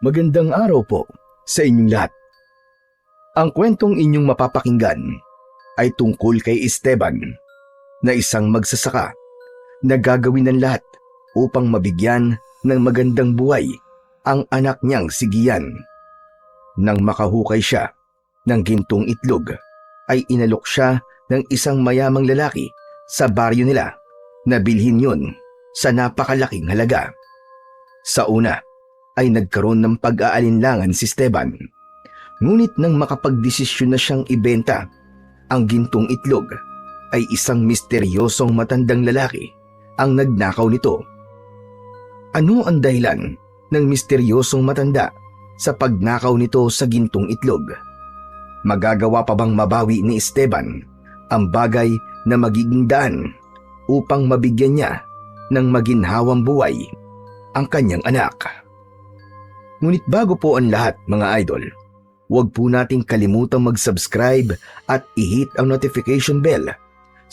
Magandang araw po sa inyong lahat. Ang kwentong inyong mapapakinggan ay tungkol kay Esteban na isang magsasaka na gagawin ng lahat upang mabigyan ng magandang buhay ang anak niyang si Gian. Nang makahukay siya ng gintong itlog ay inalok siya ng isang mayamang lalaki sa baryo nila na bilhin yun sa napakalaking halaga. Sa una ay nagkaroon ng pag-aalinlangan si Esteban. Ngunit nang makapagdesisyon na siyang ibenta ang gintong itlog, ay isang misteryosong matandang lalaki ang nagnakaw nito. Ano ang dahilan ng misteryosong matanda sa pagnakaw nito sa gintong itlog? Magagawa pa bang mabawi ni Esteban ang bagay na magiging daan upang mabigyan niya ng maginhawang buhay ang kanyang anak? Ngunit bago po ang lahat, mga idol, huwag po nating kalimutang mag-subscribe at i-hit ang notification bell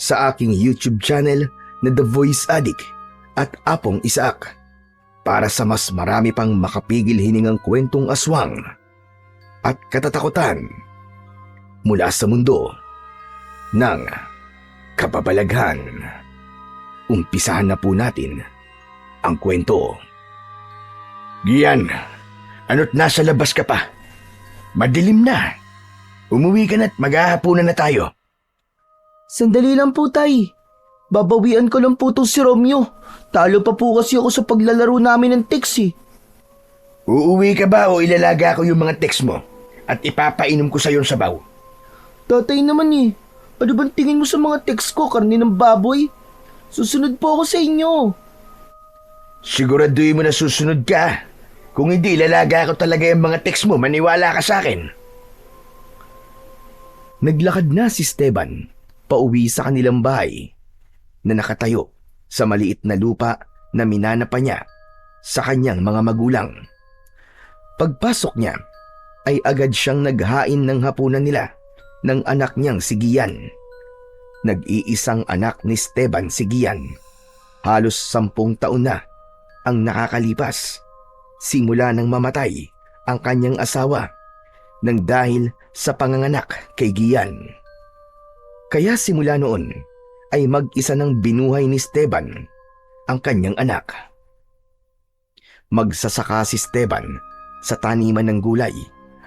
sa aking YouTube channel na The Voice Addict at Apong Isaac para sa mas marami pang makapigil hiningang kwentong aswang at katatakutan mula sa mundo ng kababalaghan. Umpisahan na po natin ang kwento. Gian, ano't nasa labas ka pa? Madilim na. Umuwi ka na't maghahapunan na tayo. Sandali lang po, tay. Babawian ko lang po to si Romeo. Talo pa po kasi ako sa paglalaro namin ng text eh. Uuwi ka ba o ilalaga ko yung mga text mo at ipapainom ko sa yung sabaw? Tatay naman eh. Ano bang tingin mo sa mga text ko, karne ng baboy? Susunod po ako sa inyo. Siguraduhin mo na susunod ka. Kung hindi, ilalaga ko talaga yung mga text mo, maniwala ka sa akin. Naglakad na si Esteban pauwi sa kanilang bahay na nakatayo sa maliit na lupa na minana pa niya sa kanyang mga magulang. Pagpasok niya ay agad siyang naghain ng hapunan nila ng anak niyang si Gian. Nag-iisang anak ni Esteban si Gian. Halos 10 taon na ang nakakalipas simula nang mamatay ang kanyang asawa nang dahil sa panganganak kay Gian. Kaya simula noon ay mag-isa nang binuhay ni Esteban ang kanyang anak. Magsasaka si Esteban sa taniman ng gulay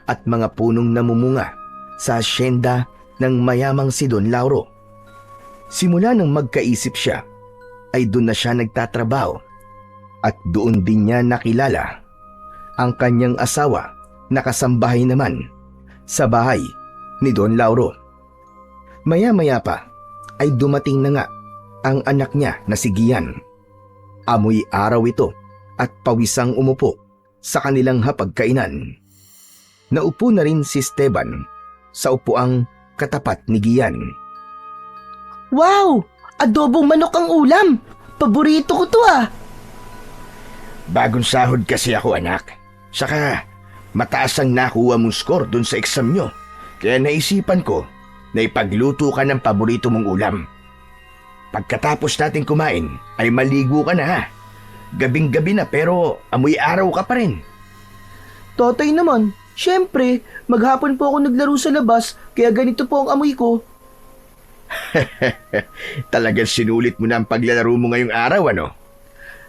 at mga punong namumunga sa asyenda ng mayamang si Don Lauro. Simula nang magkaisip siya ay doon na siya nagtatrabaho at doon din niya nakilala ang kanyang asawa na kasambahay naman sa bahay ni Don Lauro. Maya-maya pa ay dumating na nga ang anak niya na si Gian. Amoy araw ito at pawisang umupo sa kanilang hapagkainan. Naupo na rin si Esteban sa upuang katapat ni Gian. Wow! Adobong manok ang ulam! Paborito ko to ah! Bagong sahod kasi ako, anak. Saka, mataas ang nakuha mong score dun sa exam nyo. Kaya naisipan ko na ipagluto ka ng paborito mong ulam. Pagkatapos natin kumain, ay maligo ka na ha. Gabing-gabi na pero amoy araw ka pa rin. Tatay naman, syempre, maghapon po ako naglaro sa labas, kaya ganito po ang amoy ko. Talagang sinulit mo na ang paglalaro mo ngayong araw, ano?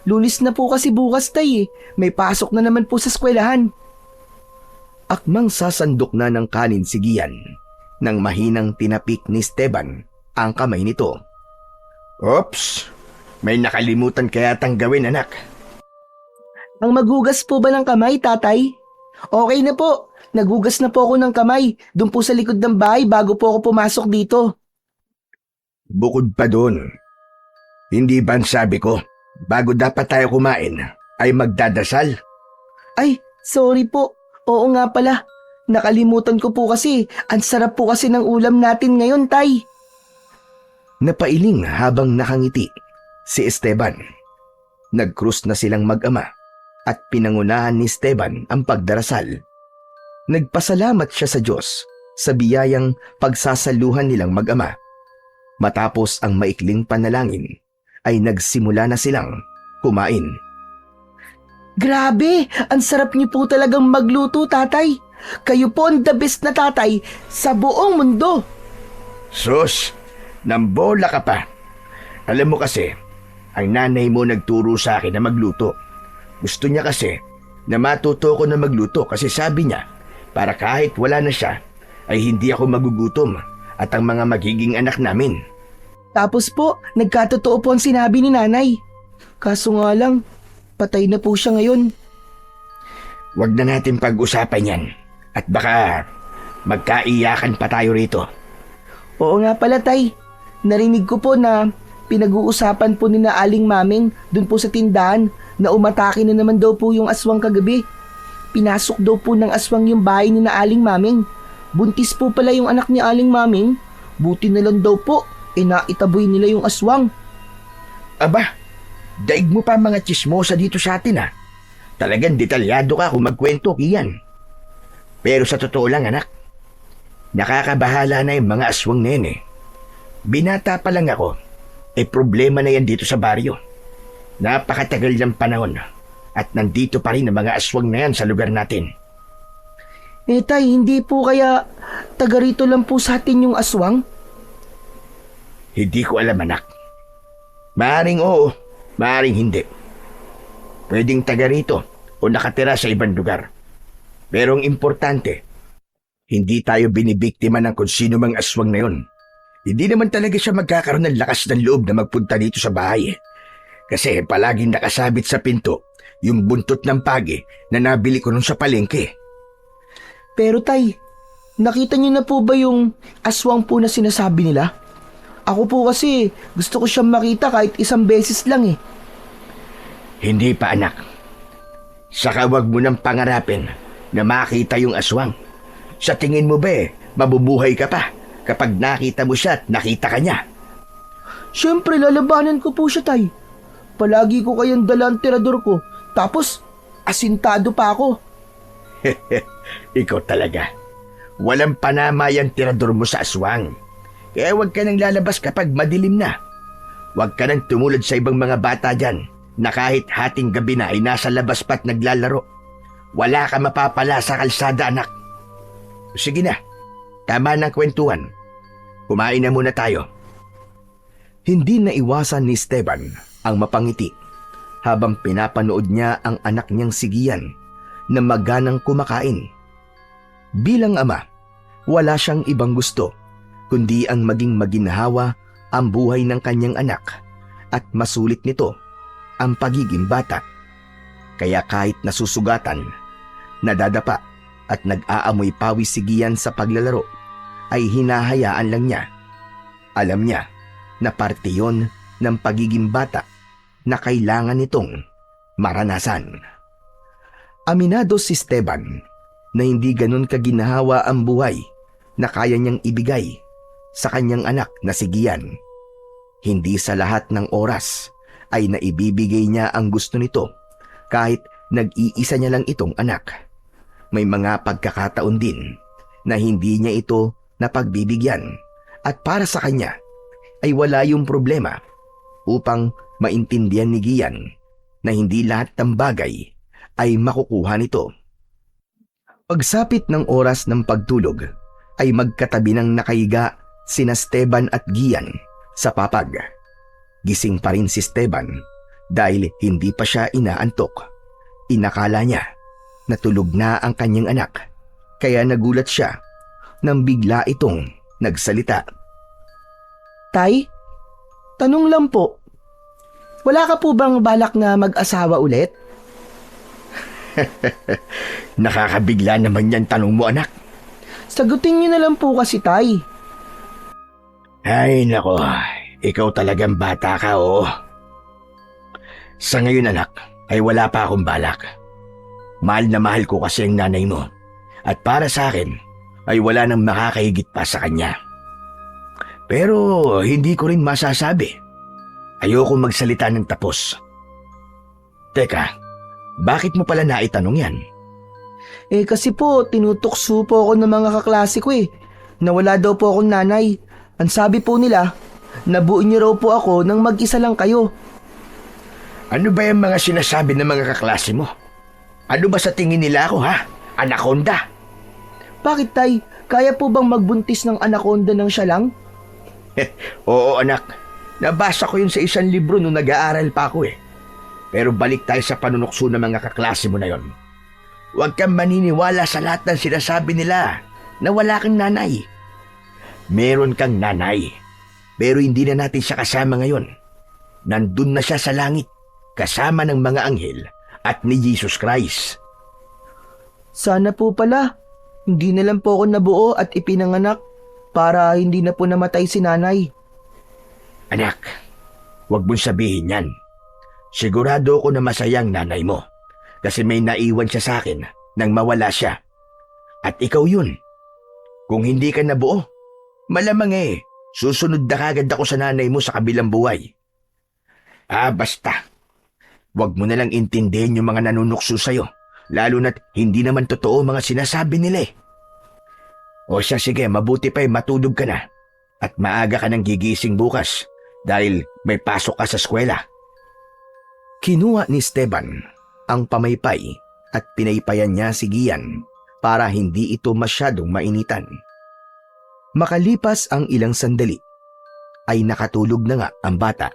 Lunis na po kasi bukas, tay eh. May pasok na naman po sa eskwelahan. Akmang sasandok na ng kanin si Gian nang mahinang tinapik ni Esteban ang kamay nito. Oops! May nakalimutan kaya tang gawin, anak. Ang maghugas po ba ng kamay, tatay? Okay na po. Naghugas na po ako ng kamay doon po sa likod ng bahay bago po ako pumasok dito. Bukod pa doon, hindi ba ang sabi ko, bago dapat tayo kumain, ay magdadasal? Ay, sorry po. Oo nga pala. Nakalimutan ko po kasi. Ang sarap po kasi ng ulam natin ngayon, tay. Napailing habang nakangiti si Esteban. Nagkrus na silang mag-ama at pinangunahan ni Esteban ang pagdarasal. Nagpasalamat siya sa Diyos sa biyayang pagsasaluhan nilang mag-ama. Matapos ang maikling panalangin, ay nagsimula na silang kumain. Grabe, ang sarap niyo po talagang magluto, tatay. Kayo po ang the best na tatay sa buong mundo. Sus, nambola ka pa. Alam mo kasi, ang nanay mo nagturo sa akin na magluto. Gusto niya kasi na matuto ko na magluto kasi sabi niya, para kahit wala na siya, ay hindi ako magugutom at ang mga magiging anak namin. Tapos po, nagkatotoo po ang sinabi ni nanay. Kaso nga lang, patay na po siya ngayon. Huwag na natin pag-usapan yan at baka magkaiyakan pa tayo rito. Oo nga pala, tay. Narinig ko po na pinag-uusapan po ni na Aling Maming dun po sa tindahan na umatake na naman daw po yung aswang kagabi. Pinasok daw po ng aswang yung bahay ni na Aling Maming. Buntis po pala yung anak ni Aling Maming. Buti na lang daw po, naitaboy nila yung aswang. Aba, daig mo pa mga tsismosa dito sa atin ha. Talagang detalyado ka kung magkwento, Kian. Pero sa totoo lang anak, nakakabahala na yung mga aswang na yan eh. Binata pa lang ako, problema na yan dito sa baryo. Napakatagal ng panahon at nandito pa rin ang mga aswang na yan sa lugar natin. Tay, hindi po kaya taga rito lang po sa atin yung aswang? Hindi ko alam anak. Maaring oo, maaring hindi. Pwedeng taga rito o nakatira sa ibang lugar. Pero ang importante, hindi tayo binibiktima ng kung sino mang aswang na yon. Hindi naman talaga siya magkakaroon ng lakas ng loob na magpunta dito sa bahay. Kasi palaging nakasabit sa pinto yung buntot ng pagi na nabili ko nun sa palengke. Pero tay, nakita niyo na po ba yung aswang po na sinasabi nila? Ako po kasi gusto ko siyang makita kahit isang beses lang eh. Hindi pa anak. Saka wag mo nang pangarapin na makita yung aswang. Sa tingin mo ba mabubuhay ka pa kapag nakita mo siya at nakita ka niya? Siyempre lalabanan ko po siya, tay. Palagi ko kayang dala ang tirador ko. Tapos, asintado pa ako. Ikaw talaga. Walang panama yung tirador mo sa aswang. Kaya huwag ka nang lalabas kapag madilim na. Huwag ka nang tumulad sa ibang mga bata dyan na kahit hating gabi na ay nasa labas pa't naglalaro. Wala ka mapapala sa kalsada, anak. Sige na, tama ng kwentuhan. Kumain na muna tayo. Hindi naiwasan ni Esteban ang mapangiti habang pinapanood niya ang anak niyang si Gian na maganang kumakain. Bilang ama, wala siyang ibang gusto kundi ang maging maginhawa ang buhay ng kanyang anak at masulit nito ang pagiging bata. Kaya kahit nasusugatan, nadadapa at nag-aamoy pawis si Gian sa paglalaro, ay hinahayaan lang niya. Alam niya na parte yon ng pagiging bata na kailangan nitong maranasan. Aminado si Esteban na hindi ganun kaginhawa ang buhay na kaya niyang ibigay sa kanyang anak na si Gian. Hindi sa lahat ng oras ay naibibigay niya ang gusto nito kahit nag-iisa niya lang itong anak. May mga pagkakataon din na hindi niya ito napagbibigyan at para sa kanya ay wala yung problema upang maintindihan ni Gian na hindi lahat ng bagay ay makukuha nito. Pagsapit ng oras ng pagtulog ay magkatabi ng nakahiga sina Esteban at Gian sa papag. Gising pa rin si Esteban dahil hindi pa siya inaantok. Inakala niya na tulog na ang kanyang anak kaya nagulat siya nang bigla itong nagsalita. Tay, tanong lang po. Wala ka po bang balak na mag-asawa ulit? Nakakabigla naman yan tanong mo anak. Sagutin niyo na lang po kasi, tay. Ay nako, ikaw talagang bata ka oo. Sa ngayon anak, ay wala pa akong balak. Mahal na mahal ko kasi ang nanay mo. At para sa akin, ay wala nang makakahigit pa sa kanya. Pero hindi ko rin masasabi. Ayoko magsalita ng tapos. Teka, bakit mo pala naitanong yan? Kasi po, tinutukso po ako ng mga kaklase ko Nawala daw po akong nanay. Ang sabi po nila, nabuo niyo raw po ako nang mag-isa lang kayo. Ano ba yung mga sinasabi ng mga kaklase mo? Ano ba sa tingin nila ako, ha? Anaconda? Bakit, Tay? Kaya po bang magbuntis ng anaconda ng siya lang? Oo, anak. Nabasa ko yun sa isang libro nung nag-aaral pa ako eh. Pero balik tayo sa panunukso ng mga kaklase mo na yon. Huwag kang maniniwala sa lahat ng sinasabi nila na wala kang nanay. Meron kang nanay. Pero hindi na natin siya kasama ngayon. Nandun na siya sa langit, kasama ng mga anghel at ni Jesus Christ. Sana po pala. Hindi na lang po ako nabuo at ipinanganak para hindi na po namatay si nanay. Anak, huwag mong sabihin yan. Sigurado ako na masayang nanay mo kasi may naiwan siya sa akin nang mawala siya. At ikaw yun. Kung hindi ka nabuo, malamang susunod na kagad ako sa nanay mo sa kabilang buhay. Basta. Huwag mo nalang intindihin yung mga nanunukso sa'yo, lalo na't hindi naman totoo mga sinasabi nila eh. O siya, sige, mabuti pa'y matulog ka na at maaga ka nang gigising bukas dahil may pasok ka sa eskwela. Kinuha ni Esteban ang pamaypay at pinaypayan niya si Gian para hindi ito masyadong mainitan. Makalipas ang ilang sandali, ay nakatulog na nga ang bata.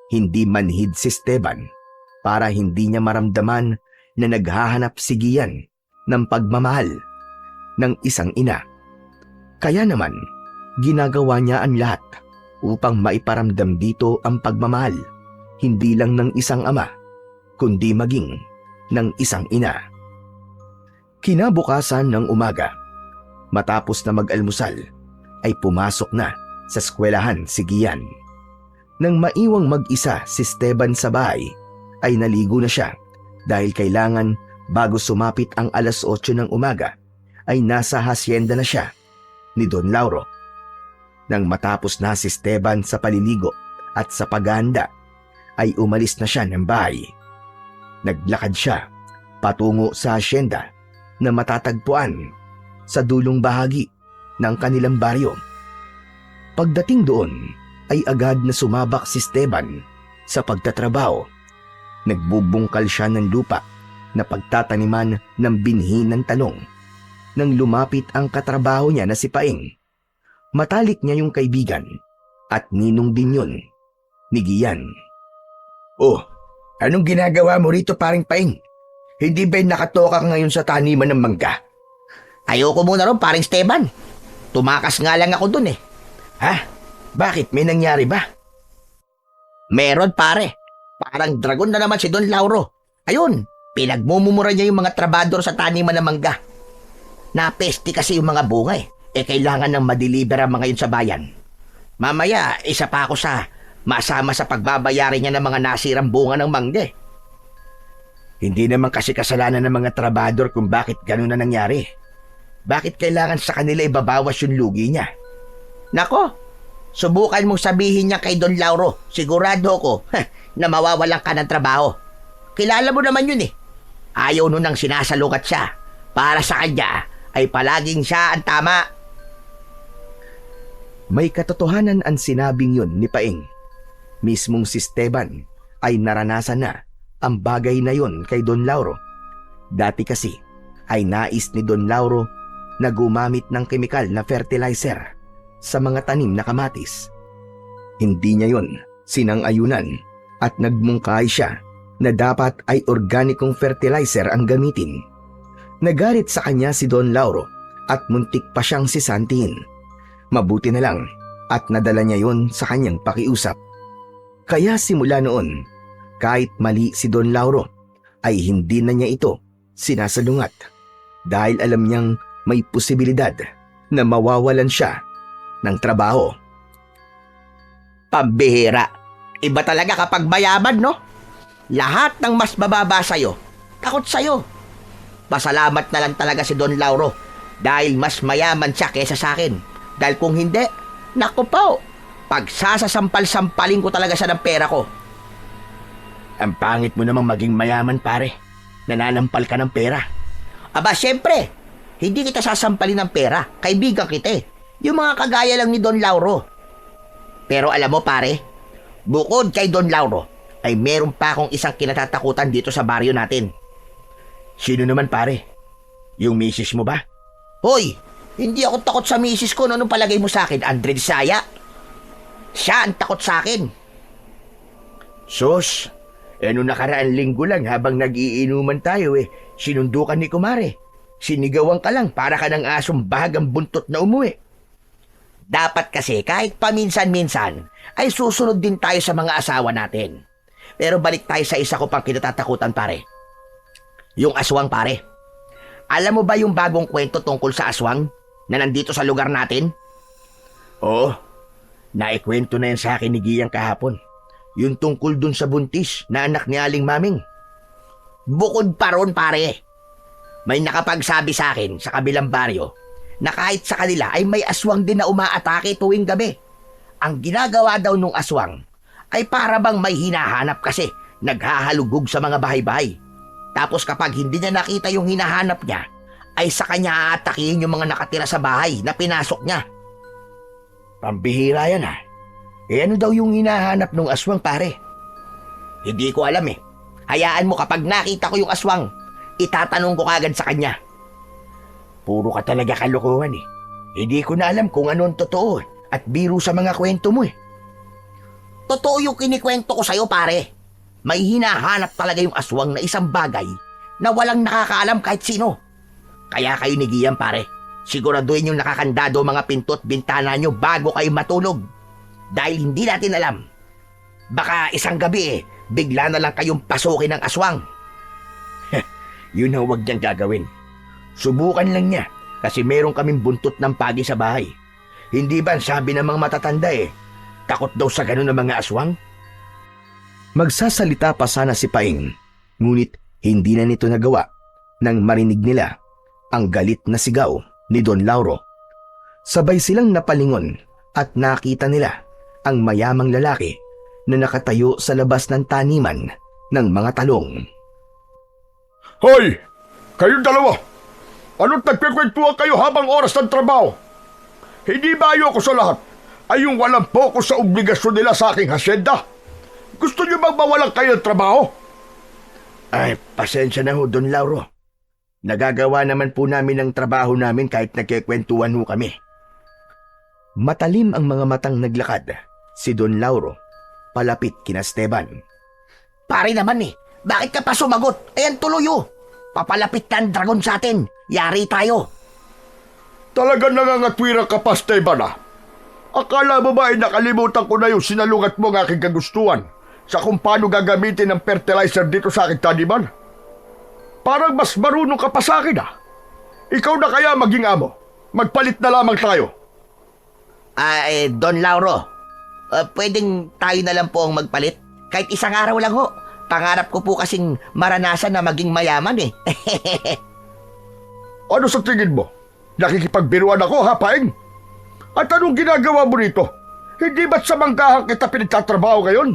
Hindi manhid si Esteban para hindi niya maramdaman na naghahanap si Gian ng pagmamahal ng isang ina. Kaya naman, ginagawa niya ang lahat upang maiparamdam dito ang pagmamahal, hindi lang ng isang ama, kundi maging ng isang ina. Kinabukasan ng umaga, matapos na mag-almusal, ay pumasok na sa eskwelahan si Gian. Nang maiwang mag-isa si Esteban sa bahay, ay naligo na siya dahil kailangan bago sumapit ang alas 8 ng umaga ay nasa hasyenda na siya ni Don Lauro. Nang matapos na si Esteban sa paliligo at sa paghahanda, ay umalis na siya ng bahay. Naglakad siya patungo sa hasyenda na matatagpuan sa dulong bahagi ng kanilang baryo. Pagdating doon, ay agad na sumabak si Esteban sa pagtatrabaho. Nagbubungkal siya ng lupa na pagtataniman ng binhi ng talong. Nang lumapit ang katrabaho niya na si Paeng, matalik niya yung kaibigan at ninong din yun ni Gian. Oh, anong ginagawa mo rito, paring Paeng? Hindi ba'y nakatoka ka ngayon sa taniman ng mangga? Ayoko muna ron, paring Esteban. Tumakas nga lang ako dun eh. Ha? Bakit? May nangyari ba? Meron, pare. Parang dragon na naman si Don Lauro. Ayun, pinagmumumura niya yung mga trabador sa taniman ng mangga. Napesti kasi yung mga bunga eh. Kailangan ng madeliver ang mga yun sa bayan. Mamaya, isa pa ako sa masama sa pagbabayari niya ng mga nasirang bunga ng mangga eh. Hindi naman kasi kasalanan ng mga trabador kung bakit ganun na nangyari. Bakit kailangan sa kanila ibabawas yung lugi niya? Nako, subukan mong sabihin niya kay Don Lauro. Sigurado ko na mawawalan ka ng trabaho. Kilala mo naman yun eh. Ayaw nun nang sinasalungat siya. Para sa kanya ay palaging siya ang tama. May katotohanan ang sinabing yun ni Paeng. Mismong si Esteban ay naranasan na ang bagay na yun kay Don Lauro. Dati kasi ay nais ni Don Lauro na gumamit ng kemikal na fertilizer sa mga tanim na kamatis. Hindi niya yon sinang-ayunan at nagmungkahi siya na dapat ay organikong fertilizer ang gamitin. Nagalit sa kanya si Don Lauro at muntik pa siyang sisantiin. Mabuti na lang at nadala niya yon sa kanyang pakiusap. Kaya simula noon, kahit mali si Don Lauro, ay hindi na niya ito sinasalungat dahil alam niyang may posibilidad na mawawalan siya ng trabaho. Pambihira. Iba talaga kapag mayaman, no? Lahat ng mas bababa sa'yo, takot sa'yo. Pasalamat na lang talaga si Don Lauro dahil mas mayaman siya kesa sa akin. Dahil kung hindi, naku po, pagsasasampal-sampalin ko talaga siya ng pera ko. Ang pangit mo namang maging mayaman, pare. Nananampal ka ng pera. Aba, syempre, hindi kita sasampalin ng pera. Kaibigan kita eh. Yung mga kagaya lang ni Don Lauro. Pero alam mo pare, bukod kay Don Lauro, ay meron pa akong isang kinatatakutan dito sa baryo natin. Sino naman pare? Yung misis mo ba? Hoy, hindi ako takot sa misis ko. Anong palagay mo sa akin, Andre Saya? Siya ang takot sa akin. Sos, nung nakaraan linggo lang habang nagiinuman tayo sinundo ka ni kumare. Sinigawan ka lang para ka ng asong bahagang buntot na umuwi. Dapat kasi kahit paminsan-minsan ay susunod din tayo sa mga asawa natin. Pero balik tayo sa isa ko pang kinatatakutan, pare. Yung aswang, pare. Alam mo ba yung bagong kwento tungkol sa aswang na nandito sa lugar natin? Oo, naikwento na yan sa akin ni Giyang kahapon. Yung tungkol dun sa buntis na anak ni Aling Maming. Bukod pa ron, pare. May nakapagsabi sa akin sa kabilang baryo na kahit sa kanila ay may aswang din na umaatake tuwing gabi. Ang ginagawa daw nung aswang ay para bang may hinahanap kasi naghahalugog sa mga bahay-bahay. Tapos kapag hindi niya nakita yung hinahanap niya, ay sa kanya aatakihin yung mga nakatira sa bahay na pinasok niya. Pambihira yan ano daw yung hinahanap ng aswang pare? Hindi ko alam eh. Hayaan mo kapag nakita ko yung aswang, itatanong ko kagad sa kanya. Puro ka talaga kalokohan Hindi ko na alam kung ano ang totoo at biro sa mga kwento mo Totoo yung kinikwento ko sa'yo, pare. May hinahanap talaga yung aswang na isang bagay na walang nakakaalam kahit sino. Kaya kayo ni Gian, pare, siguraduhin yung nakakandado mga pinto at bintana nyo bago kayo matulog. Dahil hindi natin alam. Baka isang gabi bigla na lang kayong pasukin ng aswang. Yun ang huwag niyang gagawin. Subukan lang niya kasi meron kaming buntot ng pagi sa bahay. Hindi ba sabi ng mga matatanda takot daw sa ganun ng mga aswang? Magsasalita pa sana si Paing, ngunit hindi na nito nagawa nang marinig nila ang galit na sigaw ni Don Lauro. Sabay silang napalingon at nakita nila ang mayamang lalaki na nakatayo sa labas ng taniman ng mga talong. Hoy! Kayong dalawa! Ano't nagpikwentuhan kayo habang oras ng trabaho? Hindi ba ayoko sa lahat ay yung walang focus sa obligasyon nila sa aking hasyenda? Gusto niyo bang mawalan kayo ng trabaho? Ay, pasensya na ho, Don Lauro. Nagagawa naman po namin ang trabaho namin kahit nagkikwentuhan ho kami. Matalim ang mga matang naglakad si Don Lauro palapit kina Esteban. Pare naman bakit ka pa sumagot? Ayan tuloy Papalapit na ang dragon sa atin. Yari tayo. Talagang nangangatwira ka pa, Esteban Akala mo ba ay nakalimutan ko na yung sinalungat mo ng aking kagustuhan sa kung paano gagamitin ang fertilizer dito sa aking taniman? Parang mas marunong ka pa sa akin Ikaw na kaya maging amo. Magpalit na lamang tayo. Don Lauro, pwedeng tayo na lang po ang magpalit? Kahit isang araw lang ho. Pangarap ko po kasing maranasan na maging mayaman Ano sa tingin mo? Nakikipagbiruan ako, Paing? At anong ginagawa mo rito? Hindi ba't sa manggahan kita pinagtatrabaho ngayon?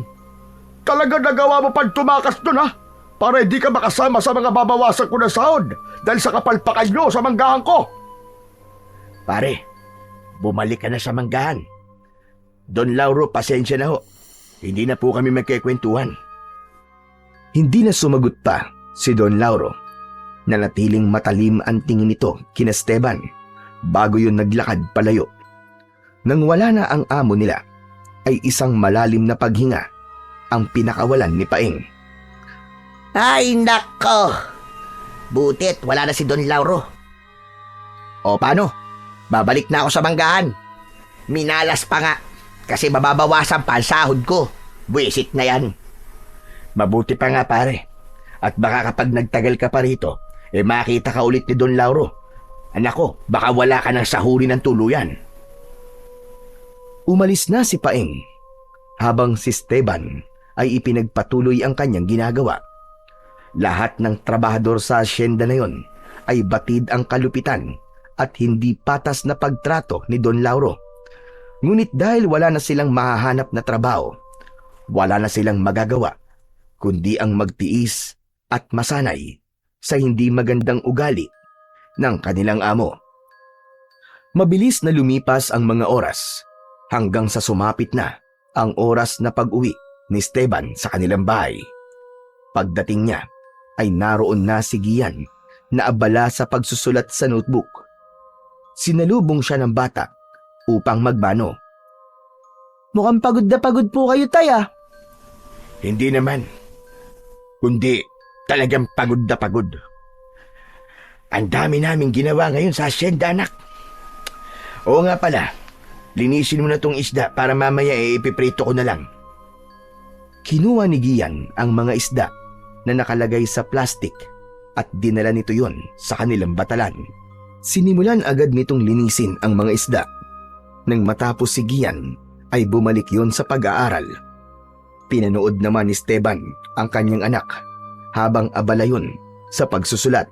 Talaga nagawa mo pang tumakas doon para hindi ka makasama sa mga babawasan ko ng sahod dahil sa kapalpakan nyo sa manggahan ko. Pare, bumalik ka na sa manggahan. Don Lauro, pasensya na ho. Hindi na po kami magkikwentuhan. Hindi na sumagot pa si Don Lauro. Nanatiling matalim ang tingin nito kina Esteban bago yun naglakad palayo. Nang wala na ang amo nila, ay isang malalim na paghinga ang pinakawalan ni Paing. Ay, nako! Butit, wala na si Don Lauro. O paano? Babalik na ako sa manggahan. Minalas pa nga kasi mababawasan pa ang sahod ko. Buwisit na yan. Mabuti pa nga pare. At baka kapag nagtagal ka pa rito, makita ka ulit ni Don Lauro. Anak ko, baka wala ka ng sahuri ng tuluyan. Umalis na si Paing habang si Esteban ay ipinagpatuloy ang kanyang ginagawa. Lahat ng trabahador sa asyenda na yon ay batid ang kalupitan at hindi patas na pagtrato ni Don Lauro. Ngunit dahil wala na silang mahahanap na trabaho, wala na silang magagawa kundi ang magtiis at masanay sa hindi magandang ugali ng kanilang amo. Mabilis na lumipas ang mga oras hanggang sa sumapit na ang oras na pag-uwi ni Esteban sa kanilang bahay. Pagdating niya, ay naroon na si Gian na abala sa pagsusulat sa notebook. Sinalubong siya ng bata upang magmano. Mukhang pagod na pagod po kayo, tay ah. Hindi naman. Kundi talagang pagod na pagod. Ang dami naming ginawa ngayon sa asyenda, anak. Oo nga pala, linisin mo na tong isda para mamaya ipiprito ko na lang. Kinuha ni Gian ang mga isda na nakalagay sa plastic at dinala nito yon sa kanilang batalan. Sinimulan agad nitong linisin ang mga isda. Nang matapos si Gian ay bumalik yon sa pag-aaral. Pinanood naman ni Esteban ang kanyang anak habang abala yon sa pagsusulat.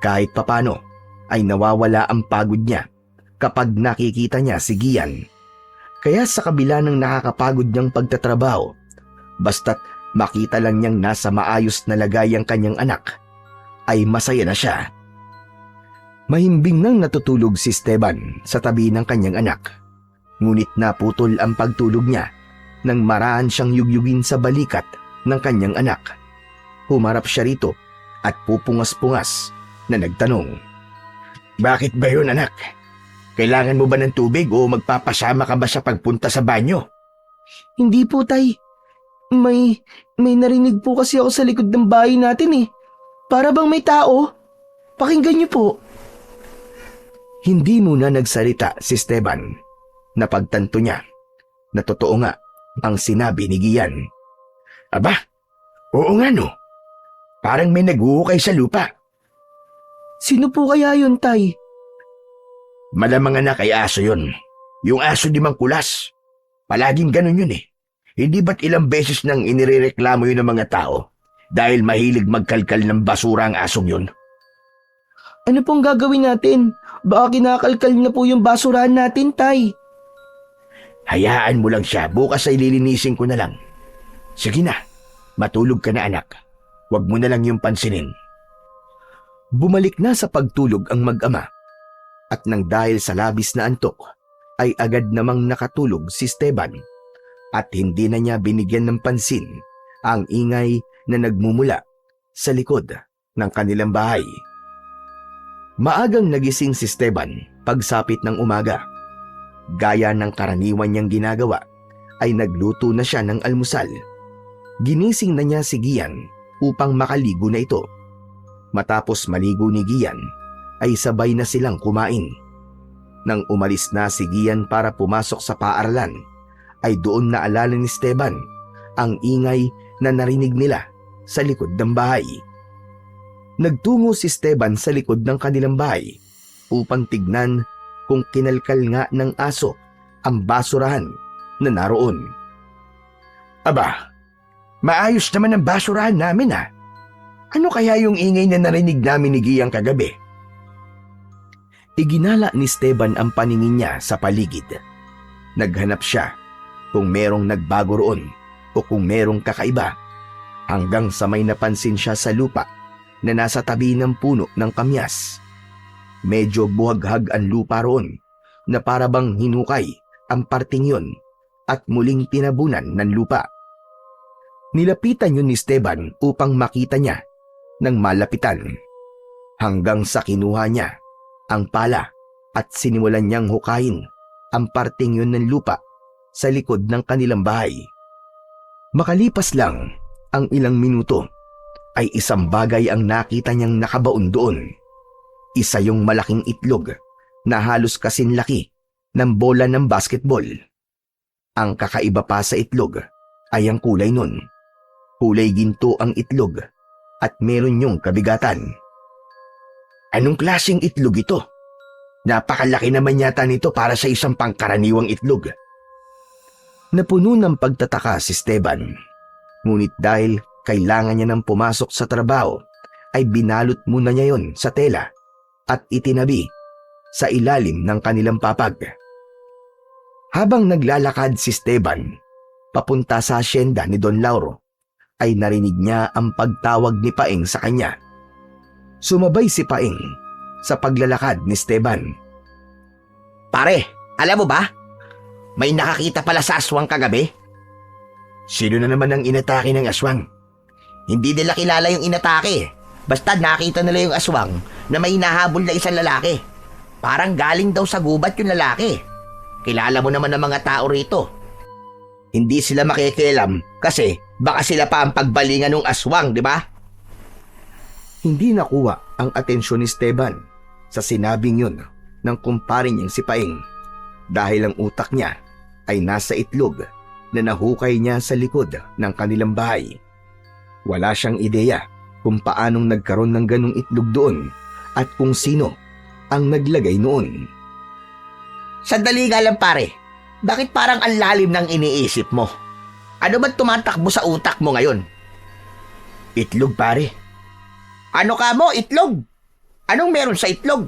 Kahit papano ay nawawala ang pagod niya kapag nakikita niya si Gian. Kaya sa kabila ng nakakapagod niyang pagtatrabaho, basta't makita lang niyang nasa maayos na lagay ang kanyang anak, ay masaya na siya. Mahimbing nang natutulog si Esteban sa tabi ng kanyang anak. Ngunit naputol ang pagtulog niya nang maraan siyang yugyugin sa balikat ng kanyang anak. Humarap siya rito at pupungas-pungas na nagtanong. Bakit ba yun, anak? Kailangan mo ba ng tubig o magpapasama ka ba sa pagpunta sa banyo? Hindi po, tay. May narinig po kasi ako sa likod ng bahay natin eh. Para bang may tao. Pakinggan niyo po. Hindi muna nagsalita si Esteban. Napagtanto niya na totoo nga ang sinabi ni Gian. Aba, oo nga no. Parang may naghuhukay sa lupa. Sino po kaya yun, tay? Malamang anak ay aso yun. Yung aso di mang kulas. Palaging ganun yun eh. Hindi ba't ilang beses nang inirereklamo yun ng mga tao dahil mahilig magkalkal ng basura ang asong yun? Ano pong gagawin natin? Baka kinakalkal na po yung basurahan natin, tay. Hayaan mo lang siya. Bukas ay lilinisin ko na lang. Sige na. Matulog ka na, anak. Huwag mo na lang yung pansinin. Bumalik na sa pagtulog ang mag-ama at nang dahil sa labis na antok ay agad namang nakatulog si Esteban at hindi na niya binigyan ng pansin ang ingay na nagmumula sa likod ng kanilang bahay. Maagang nagising si Esteban pagsapit ng umaga. Gaya ng karaniwan niyang ginagawa ay nagluto na siya ng almusal. Ginising na niya si Gian upang makaligo na ito. Matapos maligo ni Gian ay sabay na silang kumain. Nang umalis na si Gian para pumasok sa paaralan ay doon naalala ni Esteban ang ingay na narinig nila sa likod ng bahay. Nagtungo si Esteban sa likod ng kanilang bahay upang tignan kung kinalkal nga ng aso ang basurahan na naroon. Aba, maayos naman ang basurahan namin ah. Ano kaya yung ingay na narinig namin ni Giyang kagabi? Iginala ni Esteban ang paningin niya sa paligid. Naghanap siya kung merong nagbago roon o kung merong kakaiba hanggang sa may napansin siya sa lupa na nasa tabi ng puno ng kamyas. Medyo buhaghag ang lupa roon na parabang hinukay ang parting yun at muling tinabunan ng lupa. Nilapitan yun ni Esteban upang makita niya ng malapitan hanggang sa kinuha niya ang pala at sinimulan niyang hukayin ang parting yun ng lupa sa likod ng kanilang bahay. Makalipas lang ang ilang minuto ay isang bagay ang nakita niyang nakabaon doon. Isa yung malaking itlog na halos kasing laki ng bola ng basketball. Ang kakaiba pa sa itlog ay ang kulay nun. Kulay ginto ang itlog at meron yung kabigatan. Anong klaseng itlog ito? Napakalaki naman yata nito para sa isang pangkaraniwang itlog. Napuno ng pagtataka si Esteban. Ngunit dahil kailangan niya nang pumasok sa trabaho, ay binalot muna niya yon sa tela at itinabi sa ilalim ng kanilang papag. Habang naglalakad si Esteban papunta sa asyenda ni Don Lauro, ay narinig niya ang pagtawag ni Paeng sa kanya. Sumabay si Paeng sa paglalakad ni Esteban. Pare, alam mo ba? May nakakita pala sa aswang kagabi. Sino na naman ang inatake ng aswang? Hindi nila kilala yung inatake. Basta nakita nila yung aswang na may nahabol na isang lalaki. Parang galing daw sa gubat yung lalaki. Kilala mo naman ang mga tao rito. Hindi sila makikialam kasi baka sila pa ang pagbalingan ng aswang, di ba? Hindi nakuha ang atensyon ni Esteban sa sinabing yun ng kumpare niyang si Paing dahil ang utak niya ay nasa itlog na nahukay niya sa likod ng kanilang bahay. Wala siyang ideya kung paanong nagkaroon ng ganong itlog doon at kung sino ang naglagay noon. Sandali nga lang pare, bakit parang ang lalim ng iniisip mo? Ano ba tumatakbo sa utak mo ngayon? Itlog pare. Ano ka mo, itlog? Anong meron sa itlog?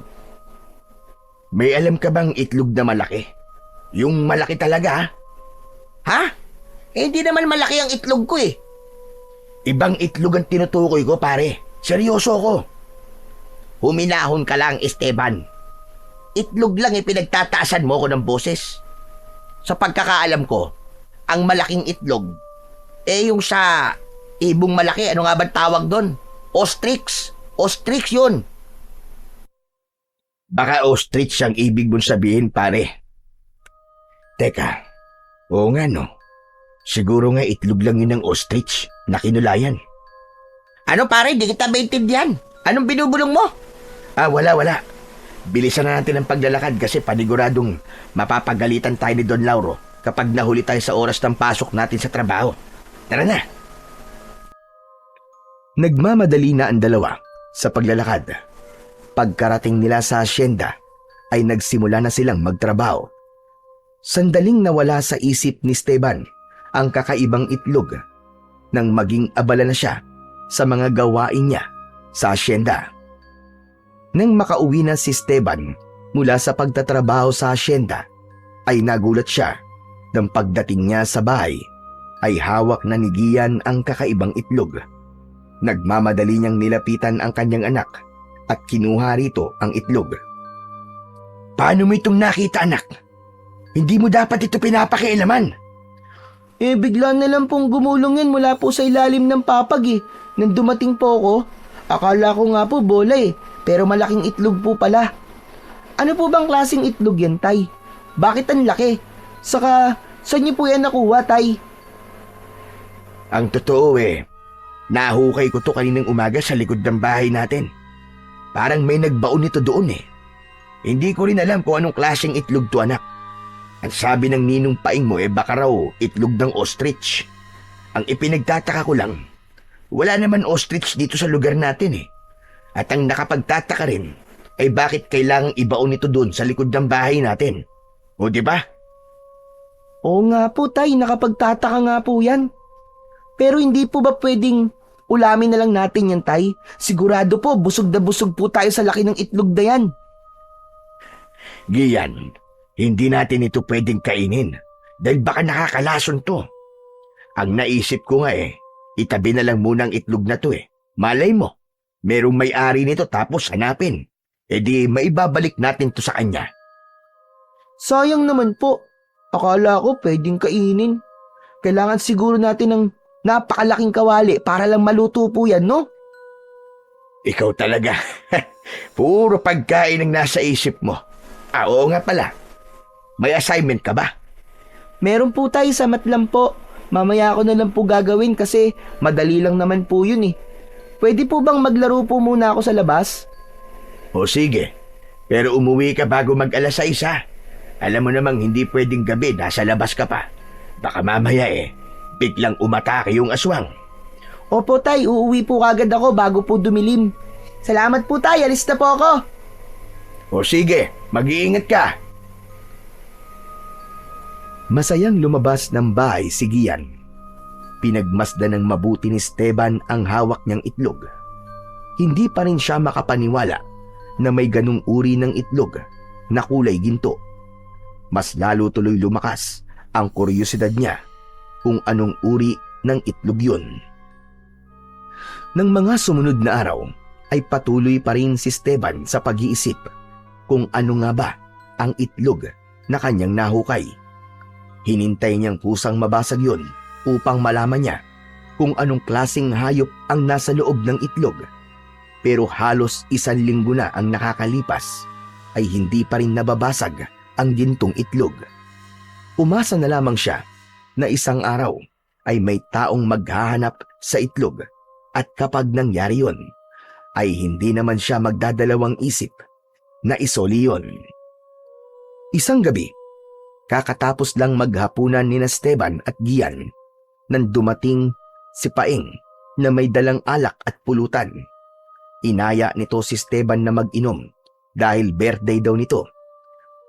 May alam ka bang itlog na malaki? Yung malaki talaga. Ha? Eh, hindi naman malaki ang itlog ko eh. Ibang itlog ang tinutukoy ko pare. Seryoso ko. Huminahon ka lang, Esteban. Itlog lang pinagtataasan mo ko ng boses. Sa pagkakaalam ko, ang malaking itlog, yung sa ibong malaki, ano nga ba tawag doon? Ostrich. Ostrich yun. Baka ostrich ang ibig mong sabihin pare. Teka, oo nga no. Siguro nga itlog lang yun ng ostrich na kinulayan. Ano pare, di kita maintindihan. Anong binubulong mo? Wala. Bilisan na natin ang paglalakad kasi paniguradong mapapagalitan tayo ni Don Lauro kapag nahuli tayo sa oras ng pasok natin sa trabaho. Tara na. Nagmamadali na ang dalawa sa paglalakad. Pagkarating nila sa asyenda ay nagsimula na silang magtrabaho. Sandaling nawala sa isip ni Esteban ang kakaibang itlog nang maging abala na siya sa mga gawain niya sa asyenda. Nang makauwi na si Esteban mula sa pagtatrabaho sa asyenda, ay nagulat siya nang pagdating niya sa bahay ay hawak na ni Gian ang kakaibang itlog. Nagmamadali niyang nilapitan ang kanyang anak at kinuha rito ang itlog. Paano mo itong nakita anak? Hindi mo dapat ito pinapakialaman. Bigla na lang pong gumulong yan mula po sa ilalim ng papag. Nang dumating po ako, akala ko nga po bola pero malaking itlog po pala. Ano po bang klaseng itlog yan, Tay? Bakit ang laki? Saka, saan niyo po yan nakuha, Tay? Ang totoo nahukay ko to kaninang umaga sa likod ng bahay natin. Parang may nagbaon nito doon Hindi ko rin alam kung anong klaseng itlog to anak. Ang sabi ng ninong Paing mo baka raw itlog ng ostrich. Ang ipinagtataka ko lang, wala naman ostrich dito sa lugar natin At ang nakapagtataka rin ay bakit kailangang ibaon nito doon sa likod ng bahay natin. O di ba? Oo nga po, Tay, nakapagtataka nga po yan. Pero hindi po ba pwedeng ulamin na lang natin yan, Tay? Sigurado po, busog na busog po tayo sa laki ng itlog na yan. Gian, hindi natin ito pwedeng kainin dahil baka nakakalason to. Ang naisip ko nga itabi na lang muna ang itlog na to Malay mo, merong may-ari nito tapos hanapin. Di maibabalik natin to sa kanya. Sayang naman po. Akala ko pwedeng kainin. Kailangan siguro natin ng napakalaking kawali para lang maluto po yan, no? Ikaw talaga. Puro pagkain ang nasa isip mo. Oo nga pala. May assignment ka ba? Meron po, Tay, samat lang po. Mamaya ko na lang po gagawin kasi madali lang naman po yun Pwede po bang maglaro po muna ako sa labas? O sige, pero umuwi ka bago mag-alas 6 Alam mo namang hindi pwedeng gabi nasa labas ka pa. Baka mamaya biglang umatake yung aswang. Opo, Tay, uuwi po kagad ako bago po dumilim. Salamat po, Tay, alis na po ako. O sige, mag-iingat ka. Masayang lumabas ng bahay si Gian. Pinagmasdan ng mabuti ni Esteban ang hawak niyang itlog. Hindi pa rin siya makapaniwala na may ganung uri ng itlog na kulay ginto. Mas lalo tuloy lumakas ang kuryosidad niya kung anong uri ng itlog yun. Nang mga sumunod na araw ay patuloy pa rin si Esteban sa pag-iisip kung ano nga ba ang itlog na kanyang nahukay. Hinintay niyang kusang mabasag yun upang malaman niya kung anong klaseng hayop ang nasa loob ng itlog. Pero halos 1 linggo na ang nakakalipas ay hindi pa rin nababasag ang gintong itlog. Umasa na lamang siya na isang araw ay may taong maghahanap sa itlog at kapag nangyari yon, ay hindi naman siya magdadalawang isip na isoli yon. Isang gabi, kakatapos lang maghapunan ni Esteban at Gian nang dumating si Paing na may dalang alak at pulutan. Inaya nito si Esteban na mag-inom dahil birthday daw nito.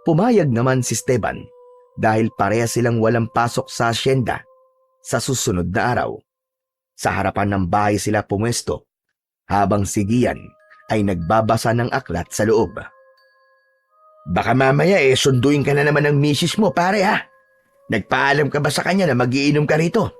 Pumayag naman si Esteban dahil pareha silang walang pasok sa asyenda sa susunod na araw. Sa harapan ng bahay sila pumwesto habang si Gian ay nagbabasa ng aklat sa loob. Baka mamaya sunduin ka na naman ng misis mo, pare ha? Nagpaalam ka ba sa kanya na magiinom ka rito?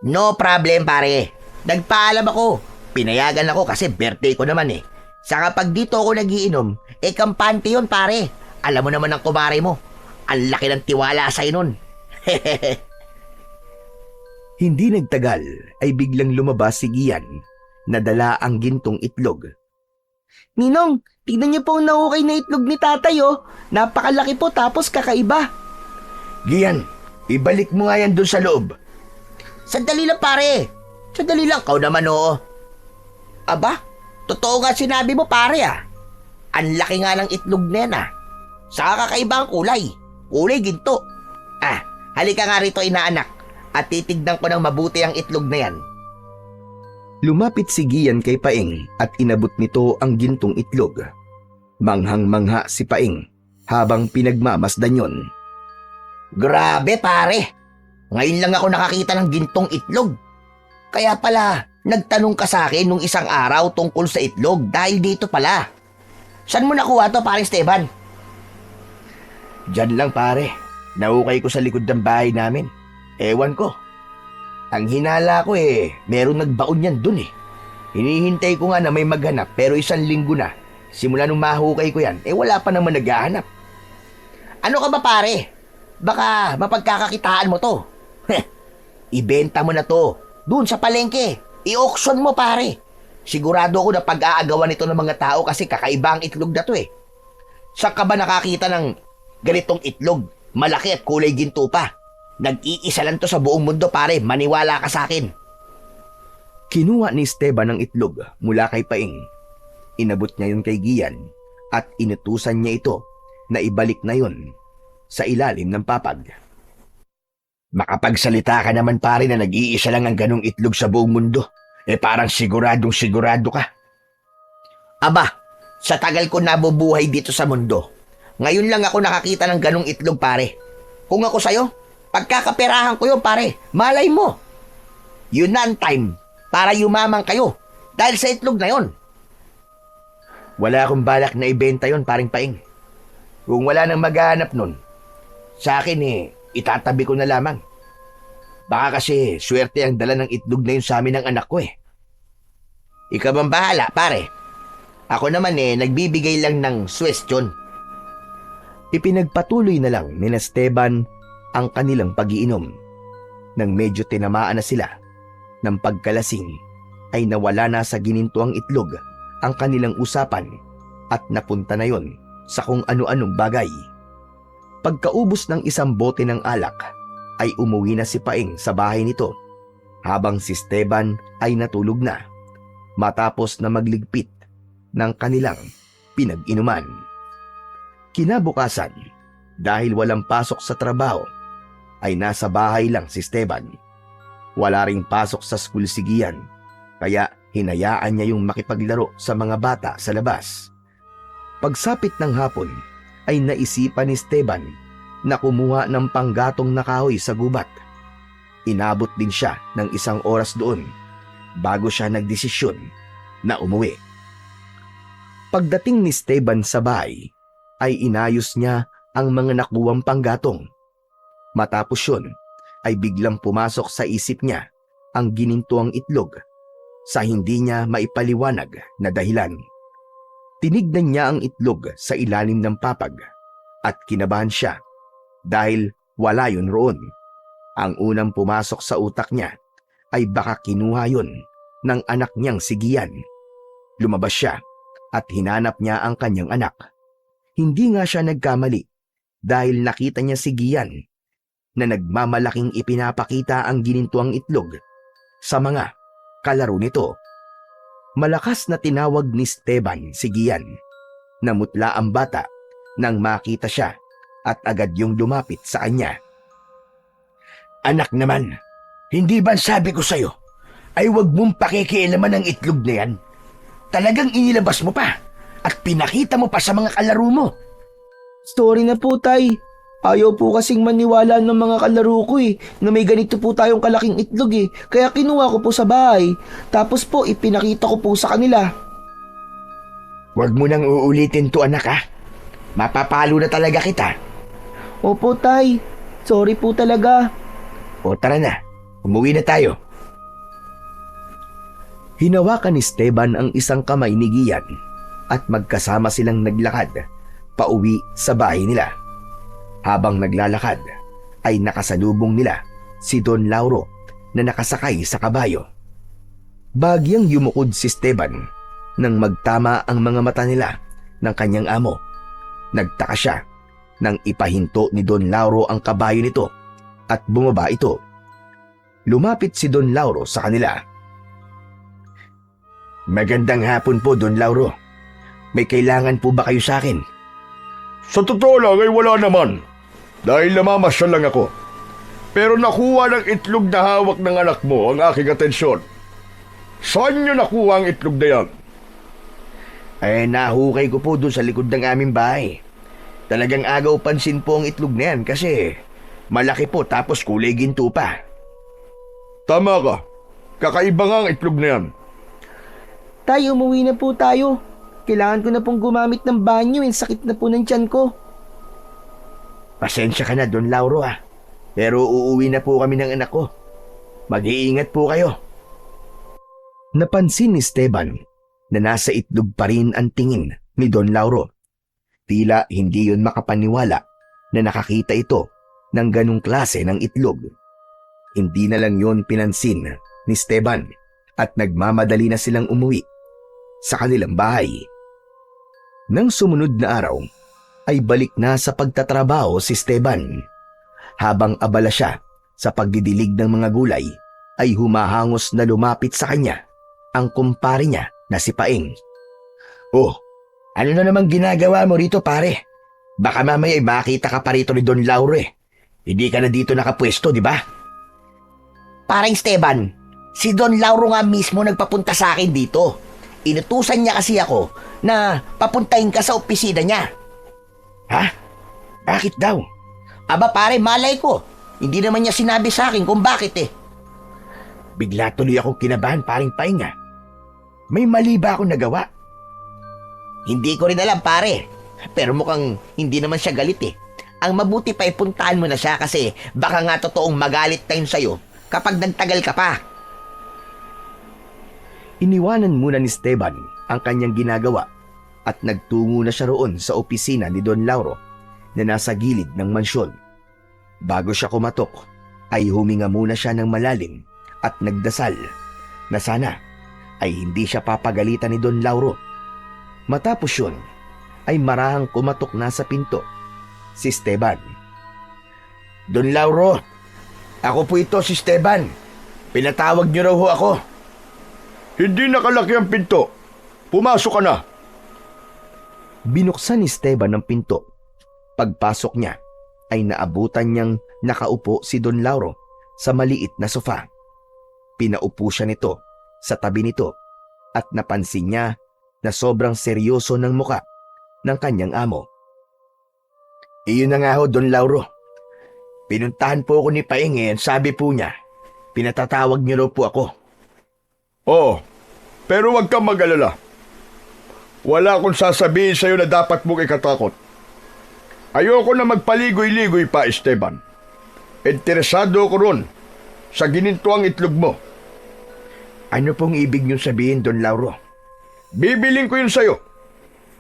No problem, pare. Nagpaalam ako. Pinayagan ako kasi birthday ko naman eh. Saka pag dito ako nagiinom, kampante yun, pare. Alam mo naman ang kumare mo. Ang laki ng tiwala sa'yo nun. Hindi nagtagal ay biglang lumabas si Gian na dala ang gintong itlog. Ninong, tignan niyo po ang nahukay na itlog ni tatay oh. Napakalaki po tapos kakaiba. Gian, ibalik mo nga yan dun sa loob. Sandali lang, pare. Sandali lang. Kau naman, oo. Aba, totoo nga sinabi mo, pare ah. Ang laki nga ng itlog na yan ah. Saka kakaiba ang kulay. Kulay ginto. Halika nga rito, inaanak. At titignan ko ng mabuti ang itlog na yan. Lumapit si Gian kay Paing at inabot nito ang gintong itlog. Manghang-mangha si Paing habang pinagmamasdan yon. Grabe, pare. Ngayon lang ako nakakita ng gintong itlog. Kaya pala, nagtanong ka sa akin nung isang araw tungkol sa itlog dahil dito pala. Saan mo nakuha to, pare Esteban? Diyan lang, pare. Naukay ko sa likod ng bahay namin. Ewan ko. Ang hinala ko meron nagbaon yan dun eh. Hinihintay ko nga na may maghanap pero 1 linggo na. Simula nung mahukay ko yan, wala pa naman naghahanap. Ano ka ba, pare? Baka mapagkakakitaan mo to. Ibenta mo na to. Doon sa palengke. I-auction mo, pare. Sigurado ako na pag-aagawan nito ng mga tao kasi kakaiba ang itlog na to eh. Saan ka ba nakakita ng ganitong itlog? Malaki at kulay ginto pa. Nag-iisa lang to sa buong mundo, pare. Maniwala ka sa akin. Kinuha ni Esteban ang itlog mula kay Paing. Inabot niya yun kay Gian at inutusan niya ito na ibalik na yun sa ilalim ng papag. Makapagsalita ka naman, pare, na nag-iisa lang ang ganong itlog sa buong mundo. Parang siguradong sigurado ka. Aba, sa tagal ko nabubuhay dito sa mundo, ngayon lang ako nakakita ng ganong itlog, pare. Kung ako sa'yo, pagkakaperahan ko yun, pare. Malay mo. Yun na ang time para yumaman kayo dahil sa itlog na yun. Wala akong balak na ibenta yon, paring Paing. Kung wala nang maghahanap nun, sa akin itatabi ko na lamang. Baka kasi swerte ang dala ng itlog na yun sa amin ng anak ko Ikaw bang bahala, pare? Ako naman nagbibigay lang ng suwestyon. Ipinagpatuloy na lang ni Esteban ang kanilang pag-iinom. Nang medyo tinamaan na sila ng pagkalasing, ay nawala na sa gininto ang itlog ang kanilang usapan at napunta na yon sa kung ano-anong bagay. Pagkaubos ng 1 bote ng alak, ay umuwi na si Paing sa bahay nito habang si Esteban ay natulog na matapos na magligpit ng kanilang pinag-inuman. Kinabukasan, dahil walang pasok sa trabaho, ay nasa bahay lang si Esteban. Wala ring pasok sa school si Gian, kaya hinayaan niya yung makipaglaro sa mga bata sa labas. Pagsapit ng hapon, ay naisipan ni Esteban na kumuha ng panggatong na kahoy sa gubat. Inabot din siya ng 1 oras doon bago siya nagdesisyon na umuwi. Pagdating ni Esteban sa bahay, ay inayos niya ang mga nakuwang panggatong. Matapos yun, ay biglang pumasok sa isip niya ang ginintuang itlog sa hindi niya maipaliwanag na dahilan. Tinignan niya ang itlog sa ilalim ng papag at kinabahan siya dahil wala yun roon. Ang unang pumasok sa utak niya ay baka kinuha yon ng anak niyang si Gian. Lumabas siya at hinanap niya ang kanyang anak. Hindi nga siya nagkamali dahil nakita niya si Gian na nagmamalaking ipinapakita ang ginintuang itlog sa mga kalaro nito. Malakas na tinawag ni Esteban si Gian. Namutla ang bata nang makita siya at agad yung lumapit sa kanya. Anak naman, hindi ba sabi ko sa'yo ay huwag mong pakikialaman ang itlog na yan? Talagang inilabas mo pa at pinakita mo pa sa mga kalaro mo. Sorry na po, Tay. Ayaw po kasing maniwala ng mga kalaro ko na may ganito po tayong kalaking itlog Kaya kinuha ko po sa bahay. Tapos po ipinakita ko po sa kanila. Huwag mo nang uulitin to, anak, ha? Mapapalo na talaga kita. Opo, Tay. Sorry po talaga. O tara na, umuwi na tayo. Hinawakan ni Esteban ang isang kamay ni Gian at magkasama silang naglakad pauwi sa bahay nila. Habang naglalakad ay nakasalubong nila si Don Lauro na nakasakay sa kabayo. Bagyang yumukod si Esteban nang magtama ang mga mata nila ng kanyang amo. Nagtaka siya nang ipahinto ni Don Lauro ang kabayo nito at bumaba ito. Lumapit si Don Lauro sa kanila. Magandang hapon po, Don Lauro. May kailangan po ba kayo sa akin? Sa totoo lang ay wala naman. Dahil namamasyal lang ako. Pero nakuha ng itlog na hawak ng anak mo ang aking atensyon. Saan niyo nakuha ang itlog na yan? Ay, nahukay ko po doon sa likod ng aming bahay. Talagang agaw pansin po ang itlog na yan kasi malaki po tapos kulay ginto pa. Tama ka. Kakaiba nga ang itlog na yan. Tay, umuwi na po tayo. Kailangan ko na pong gumamit ng banyo sakit na po ng tiyan ko. Pasensya ka na, Don Lauro, ha. Pero uuwi na po kami ng anak ko. Mag-iingat po kayo. Napansin ni Esteban na nasa itlog pa rin ang tingin ni Don Lauro. Tila hindi yun makapaniwala na nakakita ito ng ganong klase ng itlog. Hindi na lang yun pinansin ni Esteban at nagmamadali na silang umuwi sa kanilang bahay. Nang sumunod na araw, ay balik na sa pagtatrabaho si Esteban. Habang abala siya sa pagdidilig ng mga gulay, ay humahangos na lumapit sa kanya ang kumpare niya na si Paeng. Oh, ano na namang ginagawa mo rito, pare? Baka mamaya ay makita ka pa rito ni Don Lauro eh. Hindi ka na dito nakapwesto, di ba? Parang Esteban, si Don Lauro nga mismo nagpapunta sa akin dito. Inutusan niya kasi ako na papuntahin ka sa opisina niya. Ha? Bakit daw? Aba pare, malay ko. Hindi naman niya sinabi sa akin kung bakit Bigla tuloy akong kinabahan, paring Paeng, ha? May mali ba akong nagawa? Hindi ko rin alam pare. Pero mukhang hindi naman siya galit Ang mabuti pa ipuntahan mo na siya kasi baka nga totoong magalit na yun sa'yo kapag nagtagal ka pa. Iniwanan muna ni Esteban ang kanyang ginagawa at nagtungo na siya roon sa opisina ni Don Lauro na nasa gilid ng mansyon. Bago siya kumatok, ay huminga muna siya ng malalim at nagdasal na sana ay hindi siya papagalitan ni Don Lauro. Matapos yun, ay marahang kumatok na sa pinto si Esteban. Don Lauro, ako po ito si Esteban. Pinatawag niyo raw ho ako. Hindi nakalaki ang pinto. Pumasok ka na. Binuksan ni Esteban ang pinto. Pagpasok niya, ay naabutan niyang nakaupo si Don Lauro sa maliit na sofa. Pinaupo siya nito sa tabi nito at napansin niya na sobrang seryoso ng muka ng kanyang amo. Iyon na nga ho, Don Lauro. Pinuntahan po ako ni Paeng sabi po niya, pinatatawag niyo raw po ako. Oo, pero huwag kang mag-alala. Wala akong sasabihin sa'yo na dapat mong ikatakot. Ayoko na magpaligoy-ligoy pa, Esteban. Interesado ako ron sa ginintuang itlog mo. Ano pong ibig niyong sabihin, Don Lauro? Bibiling ko yun sa'yo.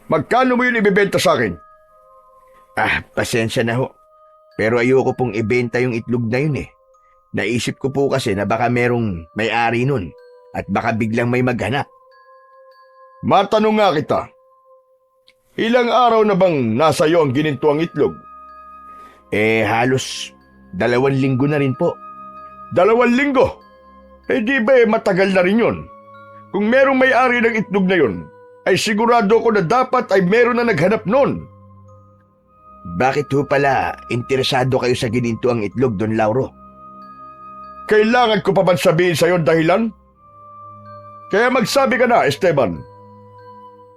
Magkano mo yun ibibenta sa akin? Pasensya na ho. Pero ayoko pong ibenta yung itlog na yun Naisip ko po kasi na baka merong may-ari nun at baka biglang may maghanap. Matanong nga kita, ilang araw na bang nasa iyo ang ginintuang itlog? Halos 2 linggo na rin po. 2 linggo? Di ba matagal na rin yun? Kung merong may-ari ng itlog na yun, ay sigurado ko na dapat ay meron na naghanap nun. Bakit ho pala interesado kayo sa ginintuang itlog, Don Lauro? Kailangan ko pa bang sabihin sa'yo ang dahilan? Kaya magsabi ka na, Esteban.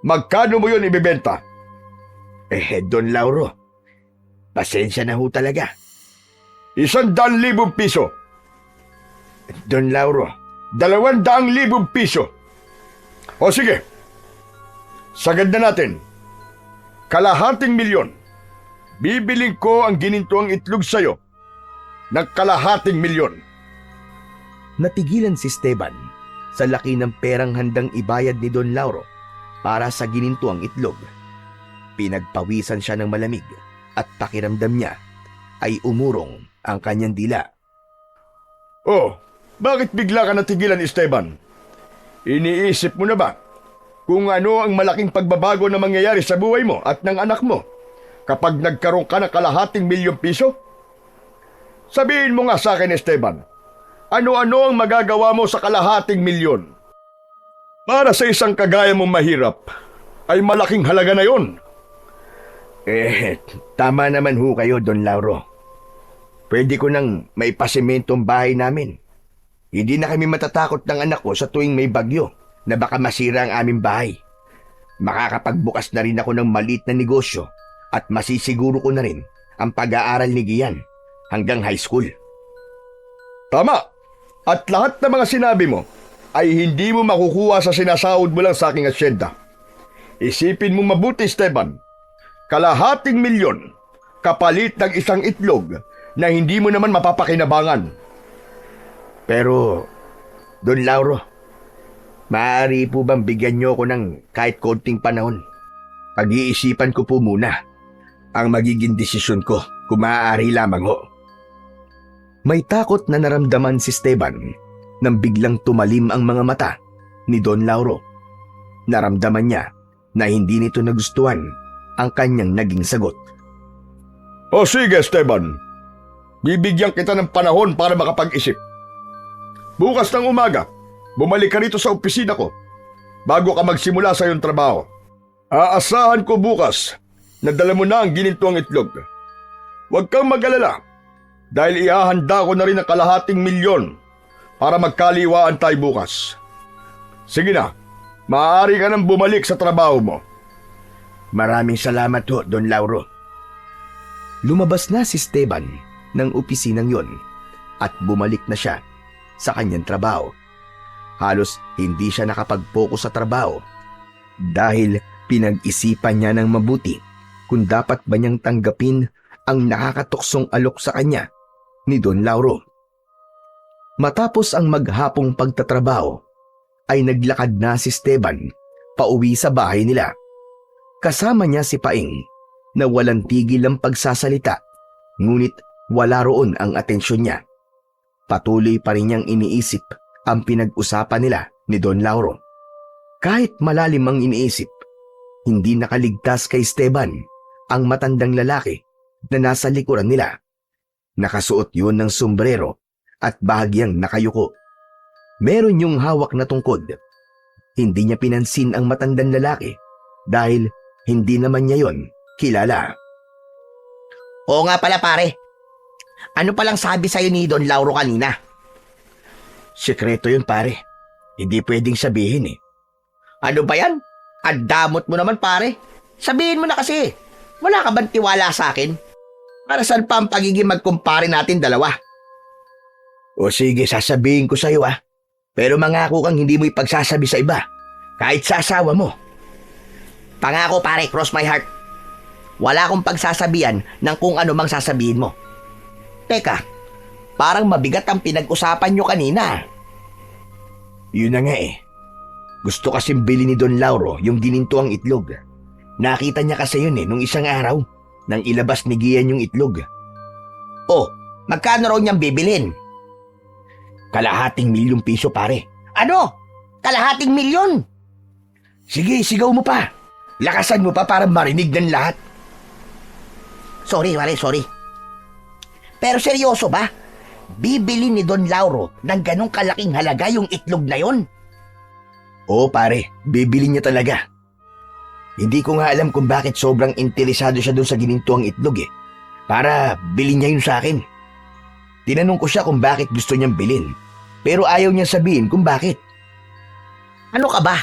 Magkano mo yun ibibenta? Don Lauro, pasensya na ho talaga. 100,000 piso. Don Lauro, 200,000 piso. O sige, sagad na natin. 250,000. Bibiling ko ang ginintuang itlog sa'yo ng 250,000. Natigilan si Esteban sa laki ng perang handang ibayad ni Don Lauro para sa ginintuang itlog. Pinagpawisan siya ng malamig at pakiramdam niya ay umurong ang kanyang dila. Oh, bakit bigla ka natigilan, Esteban? Iniisip mo na ba kung ano ang malaking pagbabago na mangyayari sa buhay mo at ng anak mo kapag nagkaroon ka ng 250,000 piso? Sabihin mo nga sa akin, Esteban, ano-ano ang magagawa mo sa 250,000? Para sa isang kagaya mong mahirap, ay malaking halaga na yon. Tama naman ho kayo, Don Lauro. Pwede ko nang maipasemento ang bahay namin. Hindi na kami matatakot ng anak ko sa tuwing may bagyo na baka masira ang aming bahay. Makakapagbukas na rin ako ng maliit na negosyo at masisiguro ko na rin ang pag-aaral ni Gian hanggang high school. Tama! At lahat ng mga sinabi mo ay hindi mo makukuha sa sinasahod mo lang sa aking asyenda. Isipin mo mabuti, Esteban. 250,000 kapalit ng isang itlog na hindi mo naman mapapakinabangan. Pero, Don Lauro, maaari po bang bigyan niyo ako ng kahit konting panahon? Pag-iisipan ko po muna ang magiging desisyon ko kung maaari lamang ho. May takot na naramdaman si Esteban nang biglang tumalim ang mga mata ni Don Lauro. Naramdaman niya na hindi nito nagustuhan ang kanyang naging sagot. O sige, Esteban. Bibigyan kita ng panahon para makapag-isip. Bukas ng umaga, bumalik ka rito sa opisina ko bago ka magsimula sa iyong trabaho. Aasahan ko bukas na dala mo na ang ginintuang itlog. Huwag kang mag-alala dahil ihahanda ko na rin ang 250,000 para magkaliwaan tayo bukas. Sige na, maaari ka nang bumalik sa trabaho mo. Maraming salamat ho, Don Lauro. Lumabas na si Esteban ng opisinang yon at bumalik na siya sa kanyang trabaho. Halos hindi siya nakapag-focus sa trabaho dahil pinag-isipan niya ng mabuti kung dapat ba niyang tanggapin ang nakakatuksong alok sa kanya ni Don Lauro. Matapos ang maghapong pagtatrabaho, ay naglakad na si Esteban pauwi sa bahay nila. Kasama niya si Paing na walang tigil ang pagsasalita, ngunit wala roon ang atensyon niya. Patuloy pa rin niyang iniisip ang pinag-usapan nila ni Don Lauro. Kahit malalim ang iniisip, hindi nakaligtas kay Esteban ang matandang lalaki na nasa likuran nila. Nakasuot yun ng sombrero at bahagyang nakayuko. Meron yung hawak na tungkod. Hindi niya pinansin ang matandang lalaki dahil hindi naman niya yon kilala. Oo nga pala pare. Ano palang sabi sa'yo ni Don Lauro kanina? Sekreto yun, pare. Hindi pwedeng sabihin eh. Ano ba yan? Ang damot mo naman pare. Sabihin mo na kasi. Wala ka bang tiwala sa akin? Para saan pa ang pagiging magkumpare natin dalawa? O sige, sasabihin ko sa'yo ah. Pero mangako kang hindi mo ipagsasabi sa iba. Kahit sa asawa mo. Pangako pare, cross my heart. Wala akong pagsasabihan ng kung ano mang sasabihin mo. Teka, parang mabigat ang pinag-usapan nyo kanina. Yun na nga eh. Gusto kasing bili ni Don Lauro yung ginintuang itlog. Nakita niya kasi yun eh nung isang araw nang ilabas ni Gian yung itlog. Oh, magkano raw niyang bibilhin? Kalahating milyong piso, pare. Ano? Kalahating milyon? Sige, sigaw mo pa. Lakasan mo pa para marinig ng lahat. Sorry, pare, sorry. Pero seryoso ba? Bibili ni Don Lauro ng ganong kalaking halaga yung itlog na yon? Oo, pare. Bibili niya talaga. Hindi ko nga alam kung bakit sobrang interesado siya doon sa ginintuang itlog eh. Para bilhin niya yun sa akin. Tinanong ko siya kung bakit gusto niyang bilhin. Pero ayaw niya sabihin kung bakit. Ano ka ba?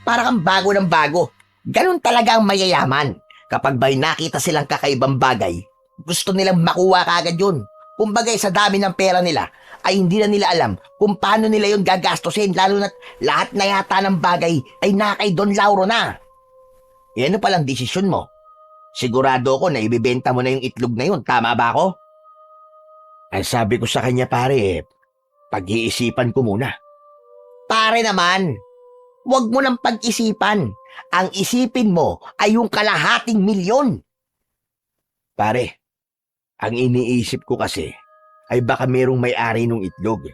Para kang bago ng bago. Ganon talaga ang mayayaman. Kapag ba'y nakita silang kakaibang bagay, gusto nilang makuha kaagad yun. Kumbaga sa dami ng pera nila, ay hindi na nila alam kung paano nila yun gagastusin, lalo na't lahat na yata ng bagay ay nakay Don Lauro na. E ano palang desisyon mo? Sigurado ako na ibibenta mo na yung itlog na yun, tama ba ako? Ang sabi ko sa kanya, pare, pag-iisipan ko muna. Pare naman, huwag mo nang pag-isipan. Ang isipin mo ay yung kalahating milyon. Pare, ang iniisip ko kasi ay baka merong may-ari ng itlog.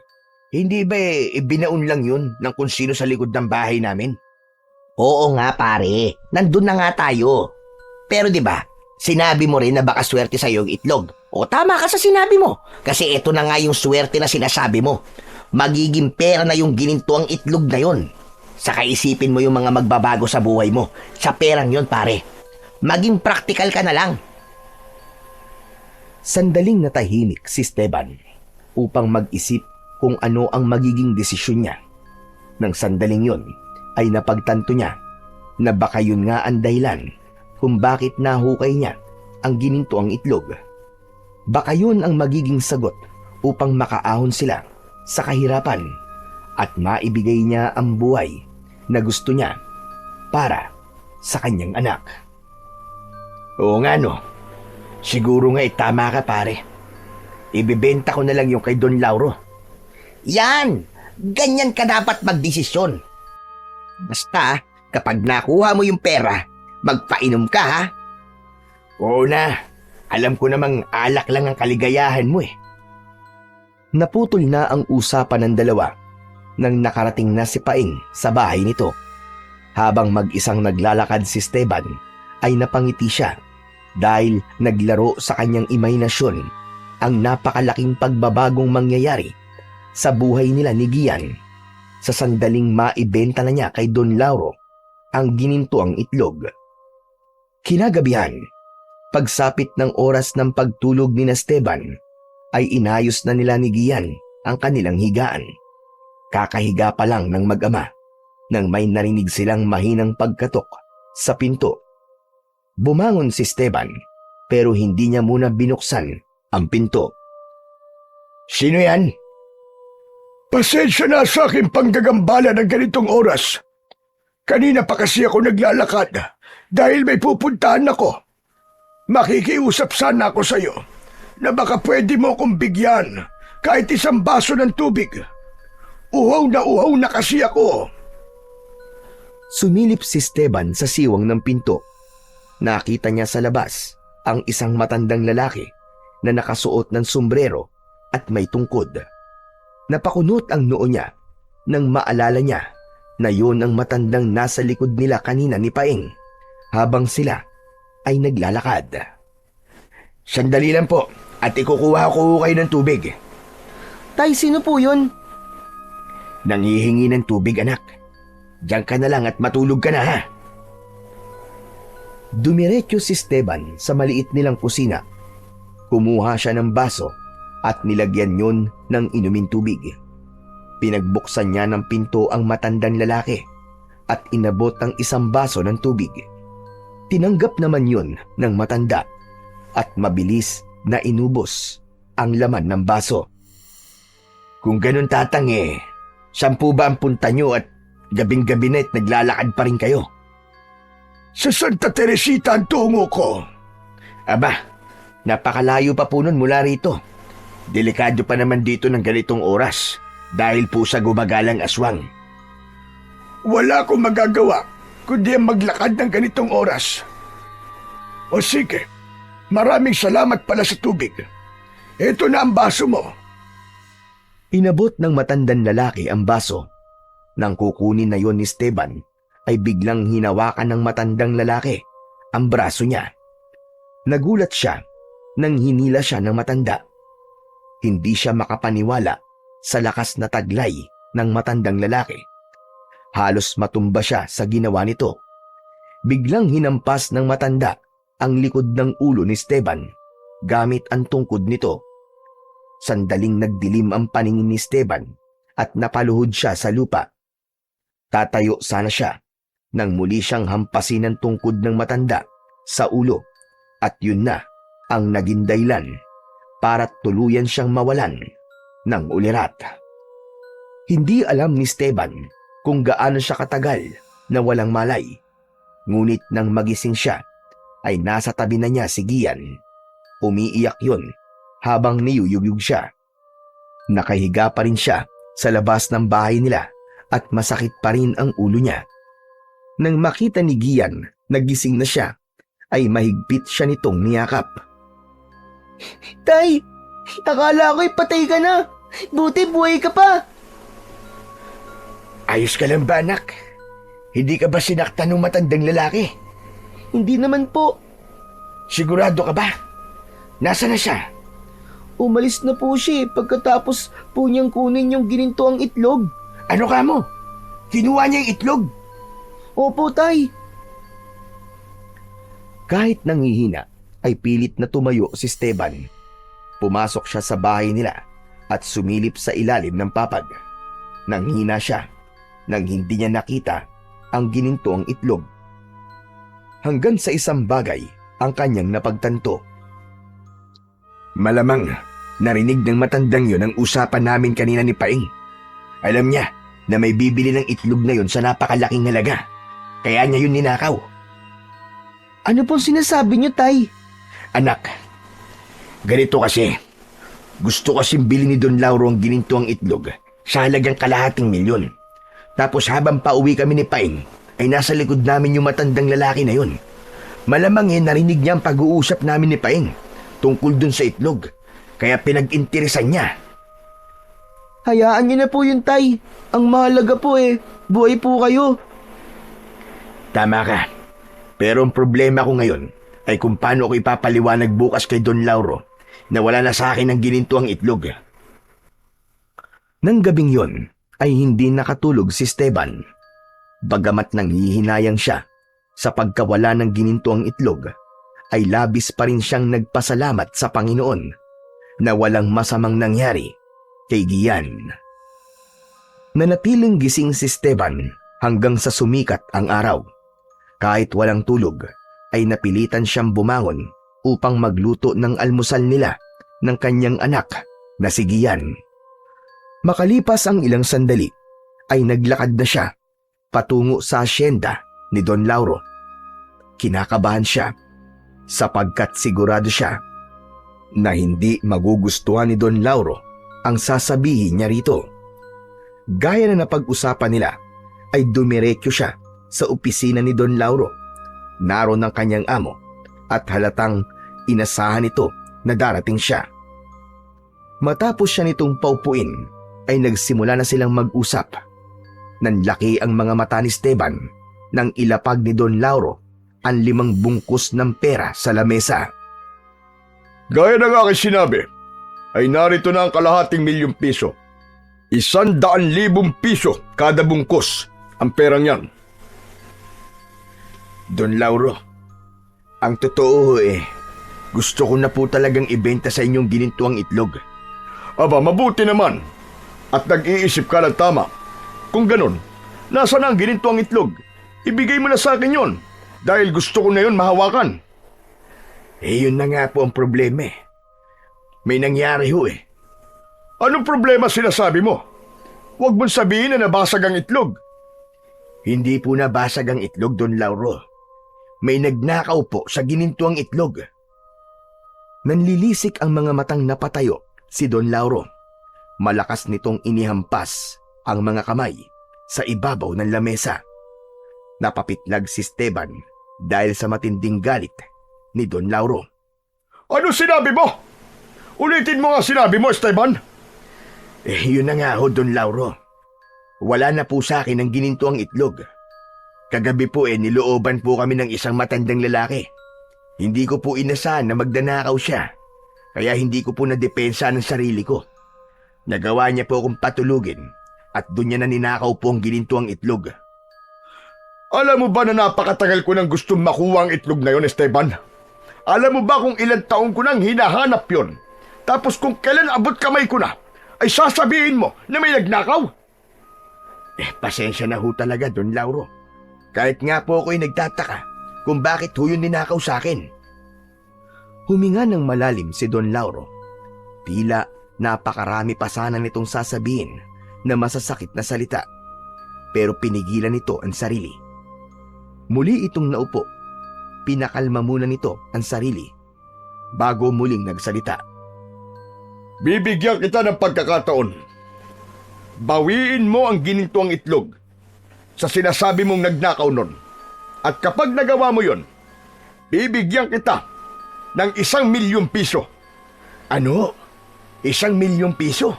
Hindi ba ibinaon lang yun ng kung sino sa likod ng bahay namin? Oo nga pare, nandun na nga tayo. Pero di ba, sinabi mo rin na baka swerte sa'yo yung itlog. O tama ka sa sinabi mo, kasi ito na nga yung swerte na sinasabi mo. Magiging pera na yung gininto ang itlog na yun. Saka isipin mo yung mga magbabago sa buhay mo. Sa perang yun pare. Maging practical ka na lang. Sandaling natahimik si Esteban upang mag-isip kung ano ang magiging desisyon niya. Nang sandaling yon ay napagtanto niya na baka yun nga ang dahilan kung bakit nahukay niya ang gininto ang itlog. Baka yun ang magiging sagot upang makaahon sila sa kahirapan at maibigay niya ang buhay na gusto niya para sa kanyang anak. Oo nga no. Siguro nga tama ka, pare. Ibibenta ko na lang yung kay Don Lauro. Yan! Ganyan ka dapat magdesisyon. Basta, kapag nakuha mo yung pera, magpainom ka ha. Oo na. Alam ko namang alak lang ang kaligayahan mo eh. Naputol na ang usapan ng dalawa nang nakarating na si Paing sa bahay nito. Habang mag-isang naglalakad si Esteban ay napangiti siya dahil naglaro sa kanyang imahinasyon ang napakalaking pagbabagong mangyayari sa buhay nila ni Gian sa sandaling maibenta na niya kay Don Lauro ang ginintuang itlog. Kinagabihan, pagsapit ng oras ng pagtulog ni Esteban, ay inayos na nila ni Gian ang kanilang higaan. Kakahiga pa lang ng mag-ama nang may narinig silang mahinang pagkatok sa pinto. Bumangon si Esteban pero hindi niya muna binuksan ang pinto. Sino yan? Pasensya na sa aking panggagambala ng ganitong oras. Kanina pa kasi ako naglalakad dahil may pupuntahan ako. Makikiusap sana ako sa iyo na baka pwede mo akong bigyan kahit isang baso ng tubig. Uhaw na kasi ako. Sumilip si Esteban sa siwang ng pinto. Nakita niya sa labas ang isang matandang lalaki na nakasuot ng sombrero at may tungkod. Napakunot ang noo niya nang maalala niya na yun ang matandang nasa likod nila kanina ni Paing habang sila ay naglalakad. Sandali lang po at ikukuha ko kayo ng tubig. Tay, sino po yun? Nanghihingi ng tubig, anak. Diyan ka na lang at matulog ka na ha. Dumiretso si Esteban sa maliit nilang kusina. Kumuha siya ng baso at nilagyan yun ng inuming tubig. Pinagbuksan niya ng pinto ang matandang lalaki at inabot ang isang baso ng tubig. Tinanggap naman yun ng matanda at mabilis na inubos ang laman ng baso. Kung ganun tatang 10 ba ang punta nyo at gabing-gabi na't naglalakad pa rin kayo? Sa Santa Teresita ang tungo ko. Aba, napakalayo pa po nun mula rito. Delikado pa naman dito ng ganitong oras dahil po sa gumagalang aswang. Wala akong magagawa kundi ang maglakad ng ganitong oras. O sige, maraming salamat pala sa tubig. Ito na ang baso mo. Inabot ng matandang lalaki ang baso. Nang kukunin na yon ni Esteban, ay biglang hinawakan ng matandang lalaki ang braso niya. Nagulat siya nang hinila siya ng matanda. Hindi siya makapaniwala sa lakas na taglay ng matandang lalaki. Halos matumba siya sa ginawa nito. Biglang hinampas ng matanda ang likod ng ulo ni Esteban gamit ang tungkod nito. Sandaling nagdilim ang paningin ni Esteban at napaluhod siya sa lupa. Tatayo sana siya nang muli siyang hampasin ng tungkod ng matanda sa ulo at yun na ang naging dahilan para tuluyan siyang mawalan ng ulirat. Hindi alam ni Esteban kung gaano siya katagal na walang malay. Ngunit nang magising siya ay nasa tabi na niya si Gian. Umiiyak yun habang niyuyugyug siya. Nakahiga pa rin siya sa labas ng bahay nila at masakit pa rin ang ulo niya. Nang makita ni Gian na gising na siya, ay mahigpit siya nitong niyakap. Tay, akala ko'y patay ka na. Buti buhay ka pa. Ayos ka lang ba, anak? Hindi ka ba sinaktan ng matandang lalaki? Hindi naman po. Sigurado ka ba? Nasaan na siya? Umalis na po siya pagkatapos po niyang kunin yung gininto ang itlog. Ano ka mo? Kinuha niya yung itlog? Opo, tay. Kahit nangihina, ay pilit na tumayo si Esteban. Pumasok siya sa bahay nila at sumilip sa ilalim ng papag. Nanghina siya nang hindi niya nakita ang gininto ang itlog. Hanggang sa isang bagay ang kanyang napagtanto. Malamang narinig ng matandang yon ang usapan namin kanina ni Paing. Alam niya na may bibili ng itlog na yon sa napakalaking halaga. Kaya niya yun ninakaw. Ano pong sinasabi niyo, tay? Anak, ganito kasi. Gusto kasing bilhin ni Don Lauro ang gininto ang itlog sa halagang $250,000. Tapos habang pauwi kami ni Paing, ay nasa likod namin yung matandang lalaki na yun. Malamang narinig niya ang pag-uusap namin ni Paing tungkol dun sa itlog. Kaya pinag-interesan niya. Hayaan niyo na po yun, tay. Ang mahalaga po buhay po kayo. Tama ka. Pero ang problema ko ngayon ay kung paano ko ipapaliwanag bukas kay Don Lauro na wala na sa akin ang gininto ang itlog. Nang gabing yon ay hindi nakatulog si Esteban. Bagamat nanghihinayang siya sa pagkawala ng gininto ang itlog, ay labis pa rin siyang nagpasalamat sa Panginoon na walang masamang nangyari kay Gian. Nanatiling gising si Esteban hanggang sa sumikat ang araw. Kahit walang tulog, ay napilitan siyang bumangon upang magluto ng almusal nila ng kanyang anak na si Gian. Makalipas ang ilang sandali, ay naglakad na siya patungo sa asyenda ni Don Lauro. Kinakabahan siya sapagkat sigurado siya na hindi magugustuhan ni Don Lauro ang sasabihin niya rito. Gaya na napag-usapan nila, ay dumiretso siya sa opisina ni Don Lauro. Naroon ang kanyang amo at halatang inasahan nito na darating siya. Matapos siya nitong paupuin, ay nagsimula na silang mag-usap. Nanlaki ang mga mata ni Esteban nang ilapag ni Don Lauro ang 5 bungkus ng pera sa lamesa. Gaya ng aking sinabi, ay narito na ang $250,000. $100,000 kada bungkus ang perang yan. Don Lauro, ang totoo gusto ko na po talagang ibenta sa inyong gininto ang itlog. Aba, mabuti naman. At nag-iisip ka ng tama. Kung ganun, nasa na ang gininto ang itlog? Ibigay mo na sa akin yon. Dahil gusto ko na yon mahawakan. Yun na nga po ang problema May nangyari ho Anong problema sinasabi mo? Huwag mong sabihin na nabasag ang itlog. Hindi po nabasag ang itlog, Don Lauro. May nagnakaw po sa gininto ang itlog. Nanlilisik ang mga matang napatayo si Don Lauro. Malakas nitong inihampas ang mga kamay sa ibabaw ng lamesa. Napapitlag si Esteban dahil sa matinding galit ni Don Lauro. Ano sinabi mo? Ulitin mo nga sinabi mo, Esteban. Yun na nga ho, Don Lauro. Wala na po sa akin ang ginintuang itlog. Kagabi po nilooban po kami ng isang matandang lalaki. Hindi ko po inasahan na magdanakaw siya, kaya hindi ko po nadepensa ng sarili ko. Nagawa niya po akong patulugin at doon niya na ninakaw po ang ginintuang itlog. Alam mo ba na napakatagal ko nang gustong makuha ang itlog na yon, Esteban? Alam mo ba kung ilang taon ko nang hinahanap yon? Tapos kung kailan abot kamay ko na, ay sasabihin mo na may nagnakaw? Pasensya na ho talaga, Don Lauro. Kahit nga po ako'y nagtataka kung bakit ho yun ninakaw sa akin. Huminga ng malalim si Don Lauro. Tila napakarami pa sana nitong sasabihin na masasakit na salita. Pero pinigilan nito ang sarili. Muli itong naupo. Pinakalma muna nito ang sarili bago muling nagsalita. Bibigyan kita ng pagkakataon. Bawiin mo ang ginintuang itlog sa sinasabi mong nagnakaw nun. At kapag nagawa mo yon, bibigyan kita ng 1,000,000 piso. Ano? 1,000,000 piso?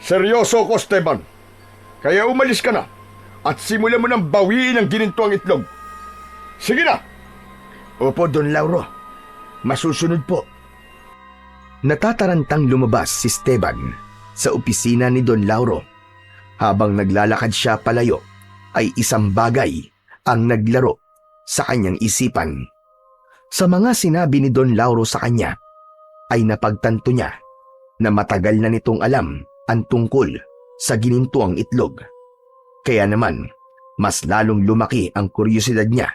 Seryoso ko, Esteban. Kaya umalis ka na at simulan mo ng bawiin ang ginintuang itlog. Sige na! Opo, Don Lauro. Masusunod po. Natatarantang lumabas si Esteban sa opisina ni Don Lauro. Habang naglalakad siya palayo, ay isang bagay ang naglaro sa kanyang isipan. Sa mga sinabi ni Don Lauro sa kanya, ay napagtanto niya na matagal na nitong alam ang tungkol sa ginintuang itlog. Kaya naman, mas lalong lumaki ang kuryosidad niya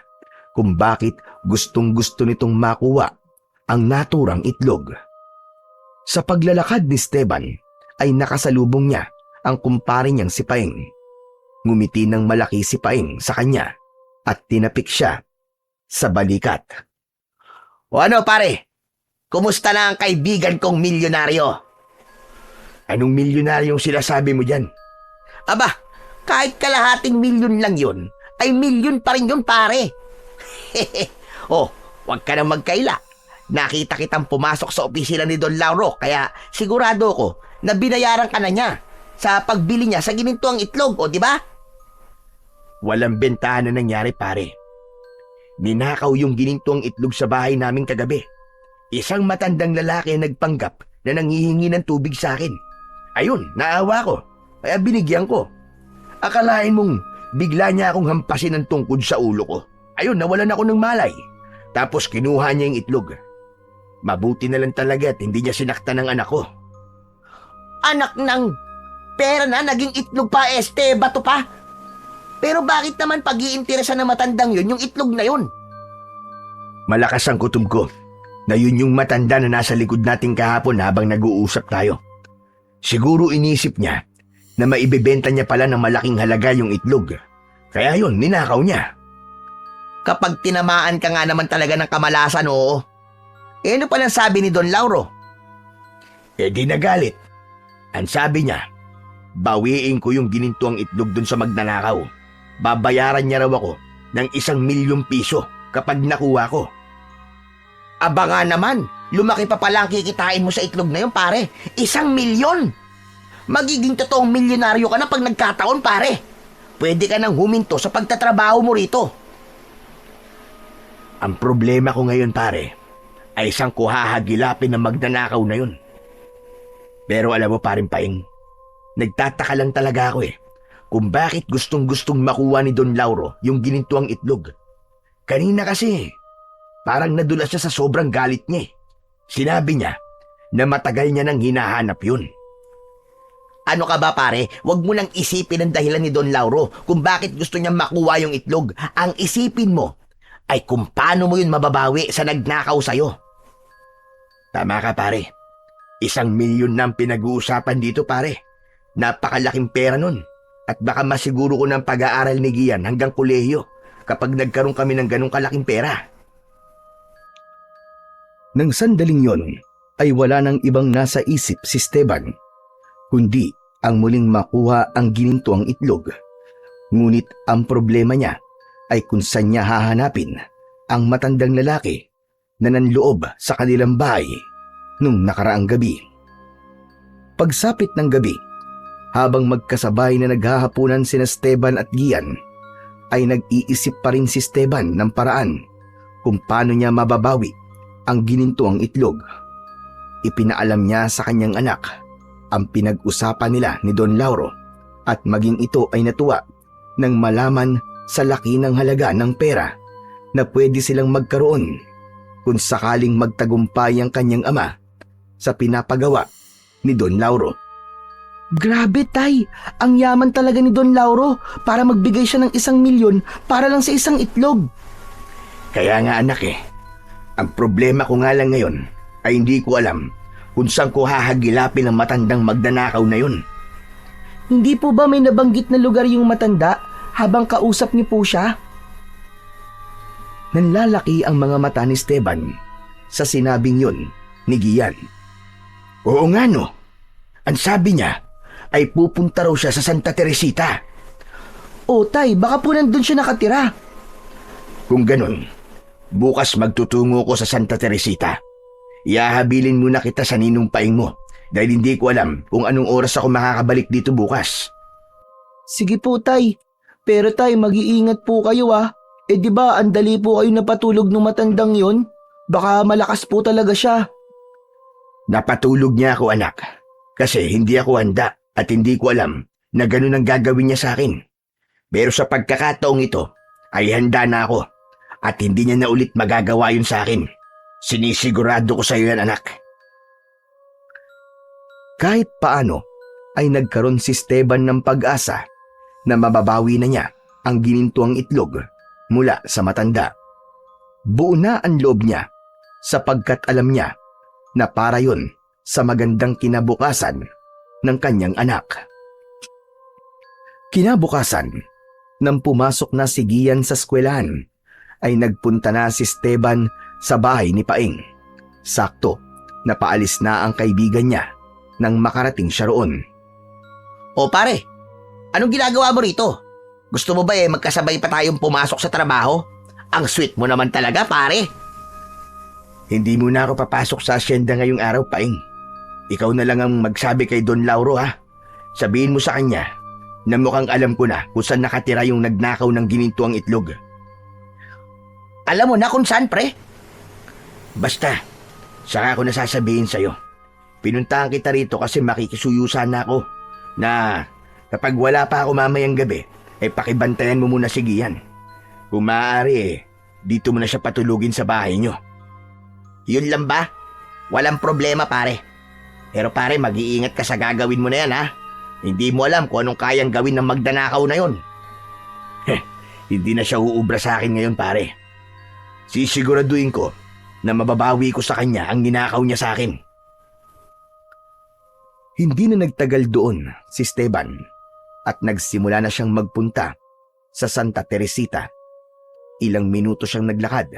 kung bakit gustong-gusto nitong makuha ang naturang itlog. Sa paglalakad ni Esteban ay nakasalubong niya ang kumpare niyang si Paeng. Ngumiti ng malaki si Paeng sa kanya at tinapik siya sa balikat. O ano pare? Kumusta na ang kaibigan kong milyonaryo? Anong milyonaryong sinasabi mo dyan? Aba, kahit kalahating milyon lang yun, ay milyon pa rin yun pare. Oh, wag ka nang magkaila. Nakita kitang pumasok sa opisina ni Don Lauro, kaya sigurado ko na binayaran ka na niya sa pagbili niya sa ginintuang itlog, o di ba? Walang bentahan na nangyari, pare. Ninakaw yung ginintuang itlog sa bahay namin kagabi. Isang matandang lalaki ang nagpanggap na nanghihingi ng tubig sa akin. Ayun, naawa ko, kaya binigyan ko. Akalain mong bigla niya akong hampasin ng tungkod sa ulo ko. Ayun, nawalan ako ng malay. Tapos kinuha niya yung itlog. Mabuti na lang talaga at hindi niya sinaktan ng anak ko. Anak ng pera na, naging itlog pa, bato pa. Pero bakit naman pag-iinteresan ng matandang yun yung itlog na yun? Malakas ang kutob ko na yun yung matanda na nasa likod nating kahapon habang nag-uusap tayo. Siguro inisip niya na maibebenta niya pala ng malaking halaga yung itlog. Kaya yun, ninakaw niya. Kapag tinamaan ka nga naman talaga ng kamalasan, oo. Ano pa lang sabi ni Don Lauro? Di nagalit. Ang sabi niya, bawiin ko yung ginintuang itlog dun sa magnanakaw. Babayaran niya raw ako ng 1,000,000 piso kapag nakuha ko. Aba nga naman, lumaki pa pala ang kikitain mo sa itlog na yun, pare. 1,000,000! Magiging totoong milyonaryo ka na pag nagkataon, pare. Pwede ka nang huminto sa pagtatrabaho mo rito. Ang problema ko ngayon, pare, ay isang kuhahagilapin ng magnanakaw na yun. Pero alam mo, paring Paeng, nagtataka lang talaga ako kung bakit gustong-gustong makuha ni Don Lauro yung ginintuang itlog. Kanina kasi, parang nadulas siya sa sobrang galit niya. Sinabi niya na matagal niya nang hinahanap yun. Ano ka ba, pare? Huwag mo nang isipin ang dahilan ni Don Lauro kung bakit gusto niya makuha yung itlog. Ang isipin mo ay kung paano mo yun mababawi sa nagnakaw sa'yo. Tama ka, pare. 1,000,000 na ang pinag-uusapan dito, pare. Napakalaking pera nun. At baka masiguro ko ng pag-aaral ni Gian hanggang kolehiyo kapag nagkaroon kami ng ganong kalaking pera. Nang sandaling yon, ay wala nang ibang nasa isip si Esteban, kundi ang muling makuha ang ginintuang itlog. Ngunit ang problema niya ay kung saan niya hahanapin ang matandang lalaki na nanloob sa kanilang bahay nung nakaraang gabi. Pagsapit ng gabi, habang magkasabay na naghahapunan sina Esteban at Gian, ay nag-iisip pa rin si Esteban ng paraan kung paano niya mababawi ang ginintuang itlog. Ipinaalam niya sa kanyang anak ang pinag-usapan nila ni Don Lauro at maging ito ay natuwa nang malaman sa laki ng halaga ng pera na pwede silang magkaroon kung sakaling magtagumpay ang kanyang ama sa pinapagawa ni Don Lauro. Grabe, Tay. Ang yaman talaga ni Don Lauro para magbigay siya ng 1,000,000 para lang sa isang itlog. Kaya nga anak ang problema ko nga lang ngayon ay hindi ko alam kung saan ko hahagilapin ang matandang magdanakaw na yun. Hindi po ba may nabanggit na lugar yung matanda habang kausap niyo po siya? Nanlalaki ang mga mata ni Esteban sa sinabing yun ni Gian. Oo nga no, ang sabi niya ay pupunta raw siya sa Santa Teresita. O Tay, baka po nandun siya nakatira. Kung ganun, bukas magtutungo ko sa Santa Teresita. Iahabilin muna kita sa ninong paing mo dahil hindi ko alam kung anong oras ako makakabalik dito bukas. Sige po, Tay. Pero Tay, mag-iingat po kayo ah. Eh di ba andali po kayo napatulog ng matandang yon? Baka malakas po talaga siya. Napatulog niya ako anak kasi hindi ako handa at hindi ko alam na ganun ang gagawin niya sa akin. Pero sa pagkakataong ito ay handa na ako at hindi niya na ulit magagawa yun sa akin. Sinisigurado ko sa iyo yan anak. Kahit paano ay nagkaroon si Esteban ng pag-asa na mababawi na niya ang ginintuang itlog mula sa matanda. Buo na ang loob niya sapagkat alam niya na para yun sa magandang kinabukasan ng kanyang anak. Kinabukasan, nang pumasok na si Gian sa eskwelahan, ay nagpunta na si Esteban sa bahay ni Paing. Sakto, napaalis na ang kaibigan niya nang makarating siya roon. O pare, anong ginagawa mo rito? Gusto mo ba magkasabay pa tayong pumasok sa trabaho? Ang sweet mo naman talaga, pare. Hindi mo na ako papasok sa asyenda ngayong araw, Paing. Ikaw na lang ang magsabi kay Don Lauro ha. Sabihin mo sa kanya na mukhang alam ko na kung saan nakatira yung nagnakaw ng ginintuang itlog. Alam mo na kung saan, pre? Basta, saka ako nasasabihin sa'yo. Pinuntahan kita rito kasi makikisuyusan na ako na kapag wala pa ako mamayang gabi, ay pakibantayan mo muna si Gian. Kung maaari dito mo na siya patulugin sa bahay nyo. Yun lang ba? Walang problema, pare. Pero pare, mag-iingat ka sa gagawin mo na yan, ha? Hindi mo alam kung anong kayang gawin ng magdanakaw na yon. Hindi na siya uubra sa akin ngayon, pare. Sisiguraduhin ko na mababawi ko sa kanya ang ninakaw niya sa akin. Hindi na nagtagal doon si Esteban at nagsimula na siyang magpunta sa Santa Teresita. Ilang minuto siyang naglakad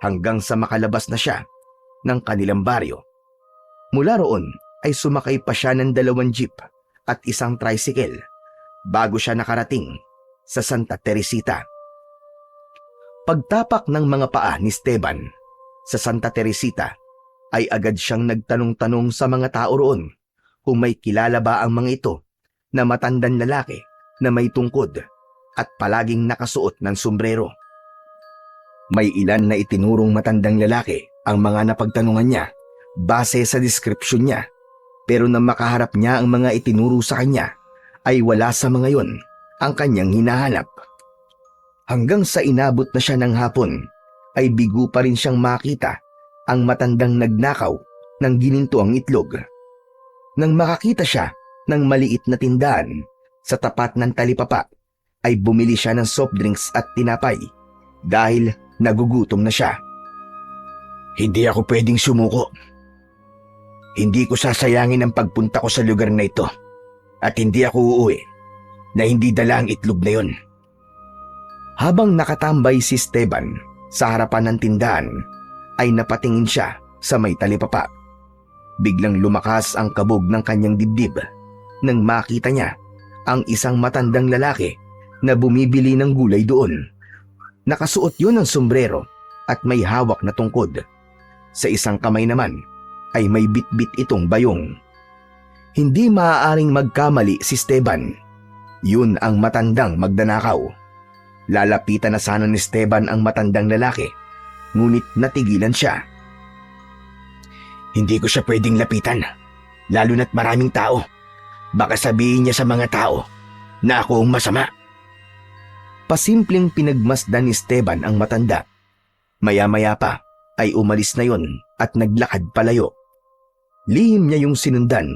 hanggang sa makalabas na siya ng kanilang baryo. Mula roon ay sumakay pa siya ng 2 jeep at isang tricycle bago siya nakarating sa Santa Teresita. Pagtapak ng mga paa ni Esteban sa Santa Teresita ay agad siyang nagtanong-tanong sa mga tao roon kung may kilala ba ang mga ito na matandang lalaki na may tungkod at palaging nakasuot ng sombrero. May ilan na itinurong matandang lalaki ang mga napagtanungan niya base sa deskripsyon niya, pero nang makaharap niya ang mga itinuro sa kanya ay wala sa mga yon ang kanyang hinahanap. Hanggang sa inabot na siya ng hapon ay bigo pa rin siyang makita ang matandang nagnakaw ng ginintuang itlog. Nang makakita siya ng maliit na tindahan sa tapat ng talipapa ay bumili siya ng soft drinks at tinapay dahil nagugutom na siya. Hindi ako pwedeng sumuko. Hindi ko sasayangin ang pagpunta ko sa lugar na ito at hindi ako uuwi na hindi dala ang itlog na yon. Habang nakatambay si Esteban sa harapan ng tindahan ay napatingin siya sa may talipapa. Biglang lumakas ang kabog ng kanyang dibdib nang makita niya ang isang matandang lalaki na bumibili ng gulay doon. Nakasuot yun ng sombrero at may hawak na tungkod. Sa isang kamay naman ay may bitbit itong bayong. Hindi maaaring magkamali si Esteban. Yun ang matandang magnanakaw. Lalapitan na sana ni Esteban ang matandang lalaki, ngunit natigilan siya. Hindi ko siya pwedeng lapitan, lalo na't maraming tao. Baka sabihin niya sa mga tao na ako ang masama. Pasimpleng pinagmasdan ni Esteban ang matanda. Maya-maya pa ay umalis na yon at naglakad palayo. Lihim niya yung sinundan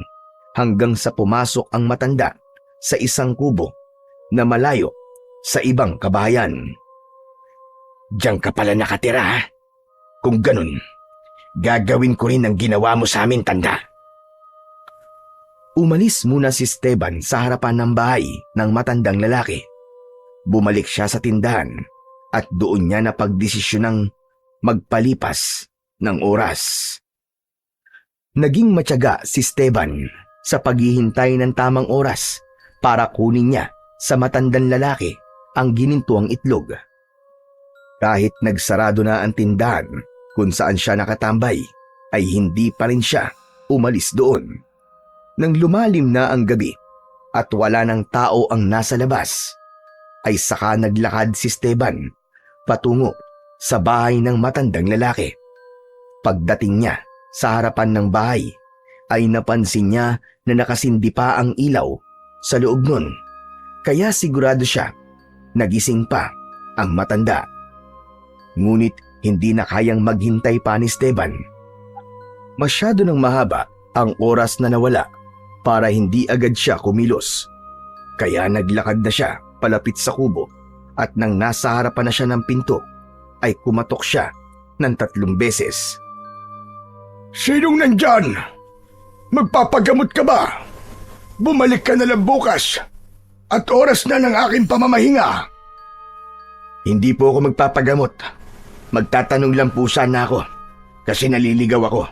hanggang sa pumasok ang matanda sa isang kubo na malayo sa ibang kabahayan. Diyan ka pala nakatira, ha? Kung ganun, gagawin ko rin ang ginawa mo sa amin, tanda. Umalis muna si Esteban sa harapan ng bahay ng matandang lalaki. Bumalik siya sa tindahan at doon niya napagdesisyonang magpalipas ng oras. Naging matyaga si Esteban sa paghihintay ng tamang oras para kunin niya sa matandang lalaki ang ginintuang itlog. Kahit nagsarado na ang tindahan kung saan siya nakatambay, ay hindi pa rin siya umalis doon. Nang lumalim na ang gabi at wala ng tao ang nasa labas, ay saka naglakad si Esteban patungo sa bahay ng matandang lalaki. Pagdating niya sa harapan ng bahay, ay napansin niya na nakasindi pa ang ilaw sa loob nun. Kaya sigurado siya nagising pa ang matanda. Ngunit hindi na kayang maghintay pa ni Esteban. Masyado nang mahaba ang oras na nawala para hindi agad siya kumilos. Kaya naglakad na siya palapit sa kubo at nang nasa harapan na siya ng pinto, ay kumatok siya ng 3 beses. Sinong nandyan? Magpapagamot ka ba? Bumalik ka na lang bukas at oras na ng aking pamamahinga. Hindi po ako magpapagamot. Magtatanong lang po sana ako kasi naliligaw ako.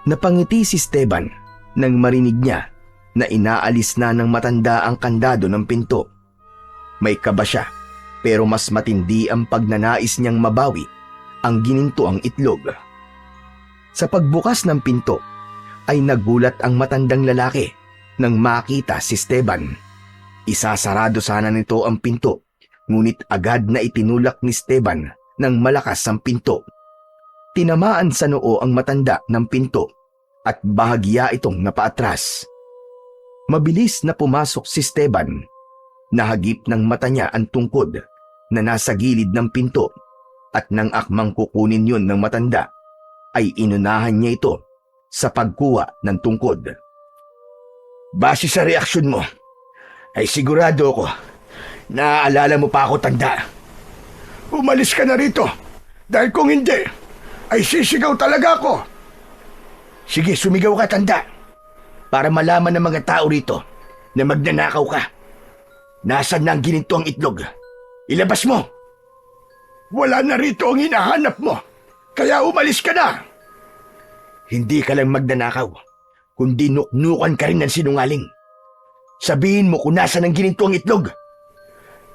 Napangiti si Esteban nang marinig niya na inaalis na ng matanda ang kandado ng pinto. May kaba siya, pero mas matindi ang pagnanais niyang mabawi ang ginintuang itlog. Sa pagbukas ng pinto, ay nagulat ang matandang lalaki nang makita si Esteban. Isasarado sana nito ang pinto, ngunit agad na itinulak ni Esteban ng malakas ang pinto. Tinamaan sa noo ang matanda ng pinto at bahagya itong napaatras. Mabilis na pumasok si Esteban. Nahagip ng mata niya ang tungkod na nasa gilid ng pinto at nang akmang kukunin yun ng matanda, ay inunahan niya ito sa pagkuha ng tungkod. Base sa reaksyon mo, ay sigurado ako naaalala mo pa ako, tanda. Umalis ka na rito dahil kung hindi, ay sisigaw talaga ako. Sige, sumigaw ka, tanda, para malaman ng mga tao rito na magnanakaw ka. Nasaan na ang gininto ang itlog? Ilabas mo! Wala na rito ang hinahanap mo, kaya umalis ka na. Hindi ka lang magnanakaw, kundi nuknukan ka rin ng sinungaling. Sabihin mo kung nasaan ang gininto ang itlog.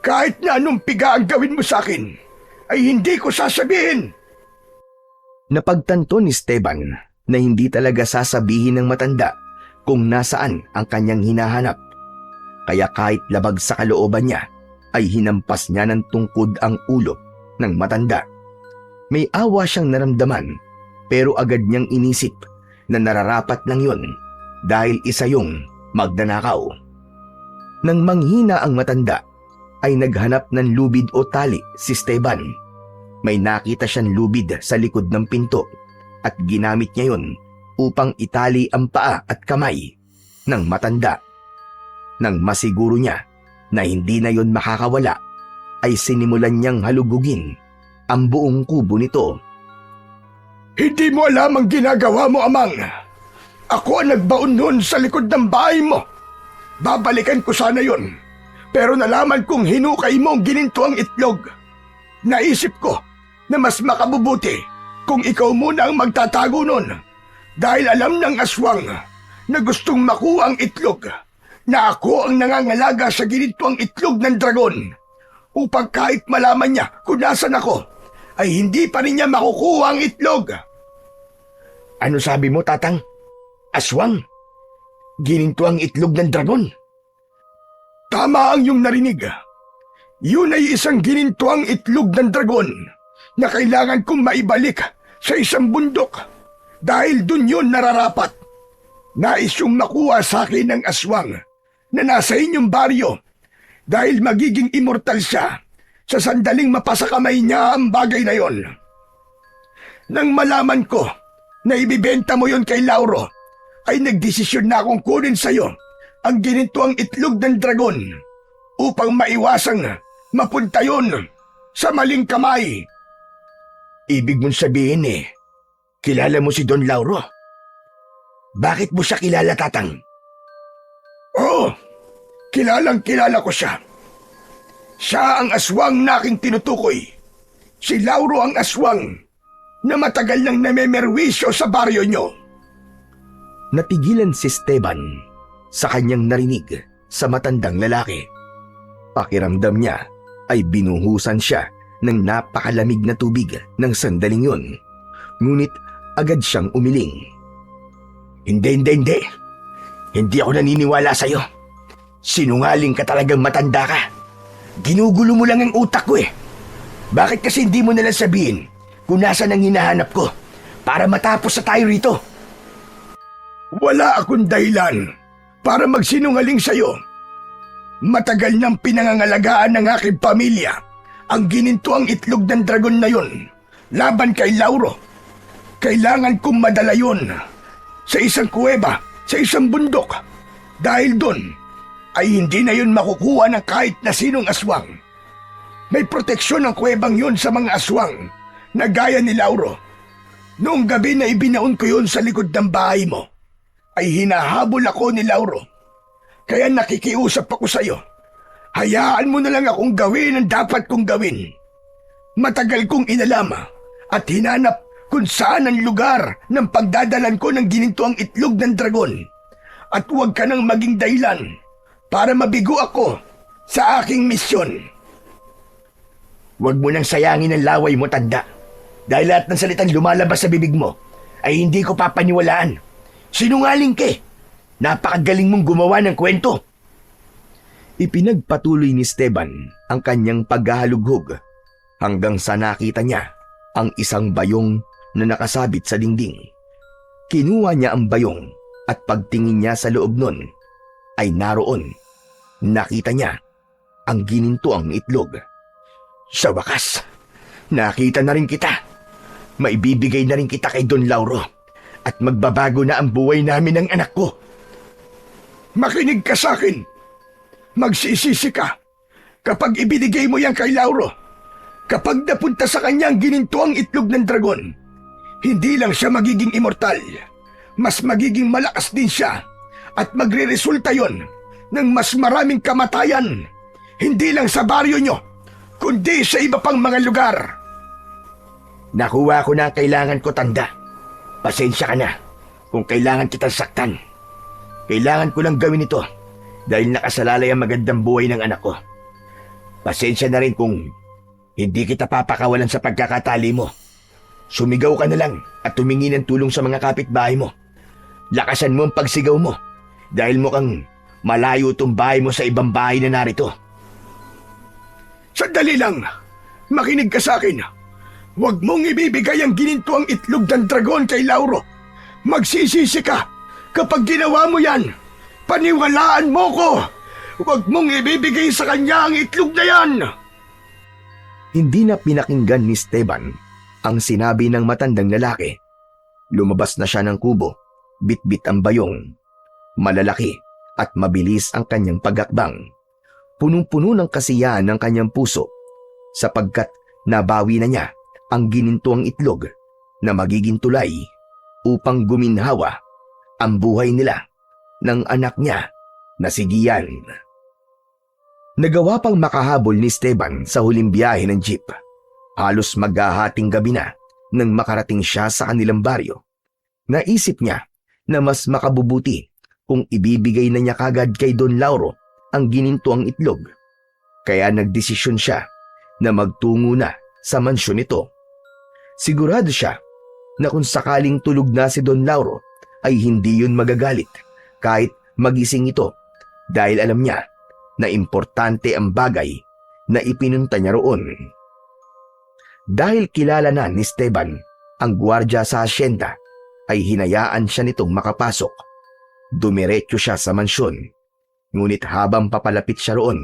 Kahit na anong piga ang gawin mo sa akin, ay hindi ko sasabihin. Napagtanto ni Esteban na hindi talaga sasabihin ng matanda kung nasaan ang kanyang hinahanap. Kaya kahit labag sa kalooban niya, ay hinampas niya ng tungkod ang ulo ng matanda. May awa siyang naramdaman, pero agad niyang inisip na nararapat lang yun dahil isa yung magnanakaw. Nang manghina ang matanda, ay naghanap ng lubid o tali si Esteban. May nakita siyang lubid sa likod ng pinto at ginamit niya yun upang itali ang paa at kamay ng matanda. Nang masiguro niya na hindi na yun makakawala, ay sinimulan niyang halugugin ang buong kubo nito. Hindi mo alam ang ginagawa mo, Amang. Ako ang nagbaon noon sa likod ng bahay mo. Babalikan ko sana yun, pero nalaman kong hinukay mo ang gininto ang itlog. Naisip ko na mas makabubuti kung ikaw muna ang magtatago noon, dahil alam ng aswang na gustong makuha ang itlog na ako ang nangangalaga sa ginintuang itlog ng dragon, upang kahit malaman niya kung nasan ako, ay hindi pa rin niya makukuha ang itlog. Ano sabi mo, tatang? Aswang? Gininto ang itlog ng dragon. Tama ang iyong narinig. Yun ay isang ginintuang itlog ng dragon na kailangan kong maibalik sa isang bundok dahil dun yun nararapat. Nais yung makuha sa akin ng aswang na nasa inyong baryo dahil magiging immortal siya sa sandaling mapasakamay niya ang bagay na yon. Nang malaman ko na ibibenta mo yon kay Lauro, ay nagdesisyon na akong kunin sa'yo ang ginintuang itlog ng dragon upang maiwasang mapunta yon sa maling kamay. Ibig mong sabihin kilala mo si Don Lauro? Bakit mo siya kilala, Tatang? Oo, kilala ko siya. Siya ang aswang na aking tinutukoy. Si Lauro ang aswang na matagal nang namemerwisyo sa baryo nyo. Natigilan si Esteban sa kanyang narinig sa matandang lalaki. Pakiramdam niya ay binuhusan siya ng napakalamig na tubig ng sandaling yun. Ngunit agad siyang umiling. Hindi. Hindi ako naniniwala sa'yo. Sinungaling ka talagang matanda ka. Ginugulo mo lang ang utak ko Bakit kasi hindi mo nalang sabihin kung nasaan ang hinahanap ko para matapos na tayo rito? Wala akong dahilan para magsinungaling sa'yo. Matagal nang pinangangalagaan ng aking pamilya ang ginintuang itlog ng dragon na yon laban kay Lauro. Kailangan kong madala yon sa isang kuweba, sa isang bundok. Dahil doon ay hindi na yun makukuha ng kahit na sinong aswang. May proteksyon ang kuwebang yun sa mga aswang na gaya ni Lauro. Noong gabi na ibinaon ko yun sa likod ng bahay mo, ay hinahabol ako ni Lauro. Kaya nakikiusap ako sa'yo. Hayaan mo na lang akong gawin ang dapat kong gawin. Matagal kong inalama at hinanap kung saan ang lugar ng pagdadalan ko ng ginintuang itlog ng dragon. At huwag ka nang maging dahilan para mabigo ako sa aking misyon. Huwag mo nang sayangin ang laway mo, tanda. Dahil lahat ng salitang lumalabas sa bibig mo ay hindi ko papaniwalaan. Sinungaling ka Napakagaling mong gumawa ng kwento. Ipinagpatuloy ni Esteban ang kanyang paghahalughog hanggang sa nakita niya ang isang bayong na nakasabit sa dingding. Kinuha niya ang bayong at pagtingin niya sa loob nun ay naroon. Nakita niya ang ginintuang itlog. Sa wakas, nakita na rin kita. Maibibigay na rin kita kay Don Lauro at magbabago na ang buhay namin ng anak ko. Makinig ka sa akin. Magsisisi ka kapag ibinigay mo yan kay Lauro. Kapag napunta sa kanya ang ginintuang itlog ng dragon, hindi lang siya magiging immortal, mas magiging malakas din siya at magre-resulta yon ng mas maraming kamatayan, hindi lang sa baryo nyo, kundi sa iba pang mga lugar. Nakuha ko na ang kailangan ko, tanda. Pasensya ka na kung kailangan kitang saktan. Kailangan ko lang gawin ito dahil nakasalalay ang magandang buhay ng anak ko. Pasensya na rin kung hindi kita papakawalan sa pagkakatali mo. Sumigaw ka na lang at tumingi ng tulong sa mga kapitbahay mo. Lakasan mo ang pagsigaw mo dahil mukhang malayo itong bahay mo sa ibang bahay na narito. Sandali lang. Makinig ka sa akin. Huwag mong ibibigay ang ginintuang itlog ng dragon kay Lauro. Magsisisi ka kapag ginawa mo yan. Paniwalaan mo ko. Huwag mong ibibigay sa kanya ang itlog na yan. Hindi na pinakinggan ni Esteban ang sinabi ng matandang lalaki. Lumabas na siya ng kubo, bitbit ang bayong. Malalaki at mabilis ang kanyang pagakbang. Punong-puno ng kasiyahan ng kanyang puso sapagkat nabawi na niya ang ginintuang itlog na magiging tulay upang guminhawa ang buhay nila ng anak niya na si Gian. Nagawa pang makahabol ni Esteban sa huling biyahe ng jeep. Halos maghahating gabi na nang makarating siya sa kanilang baryo. Naisip niya na mas makabubuti kung ibibigay na niya kagad kay Don Lauro ang ginintuang itlog. Kaya nagdesisyon siya na magtungo na sa mansyon nito. Sigurado siya na kung sakaling tulog na si Don Lauro ay hindi yun magagalit kahit magising ito dahil alam niya na importante ang bagay na ipinunta niya roon. Dahil kilala na ni Esteban ang gwardiya sa asyenda, ay hinayaan siya nitong makapasok. Dumiretso siya sa mansyon. Ngunit habang papalapit siya roon,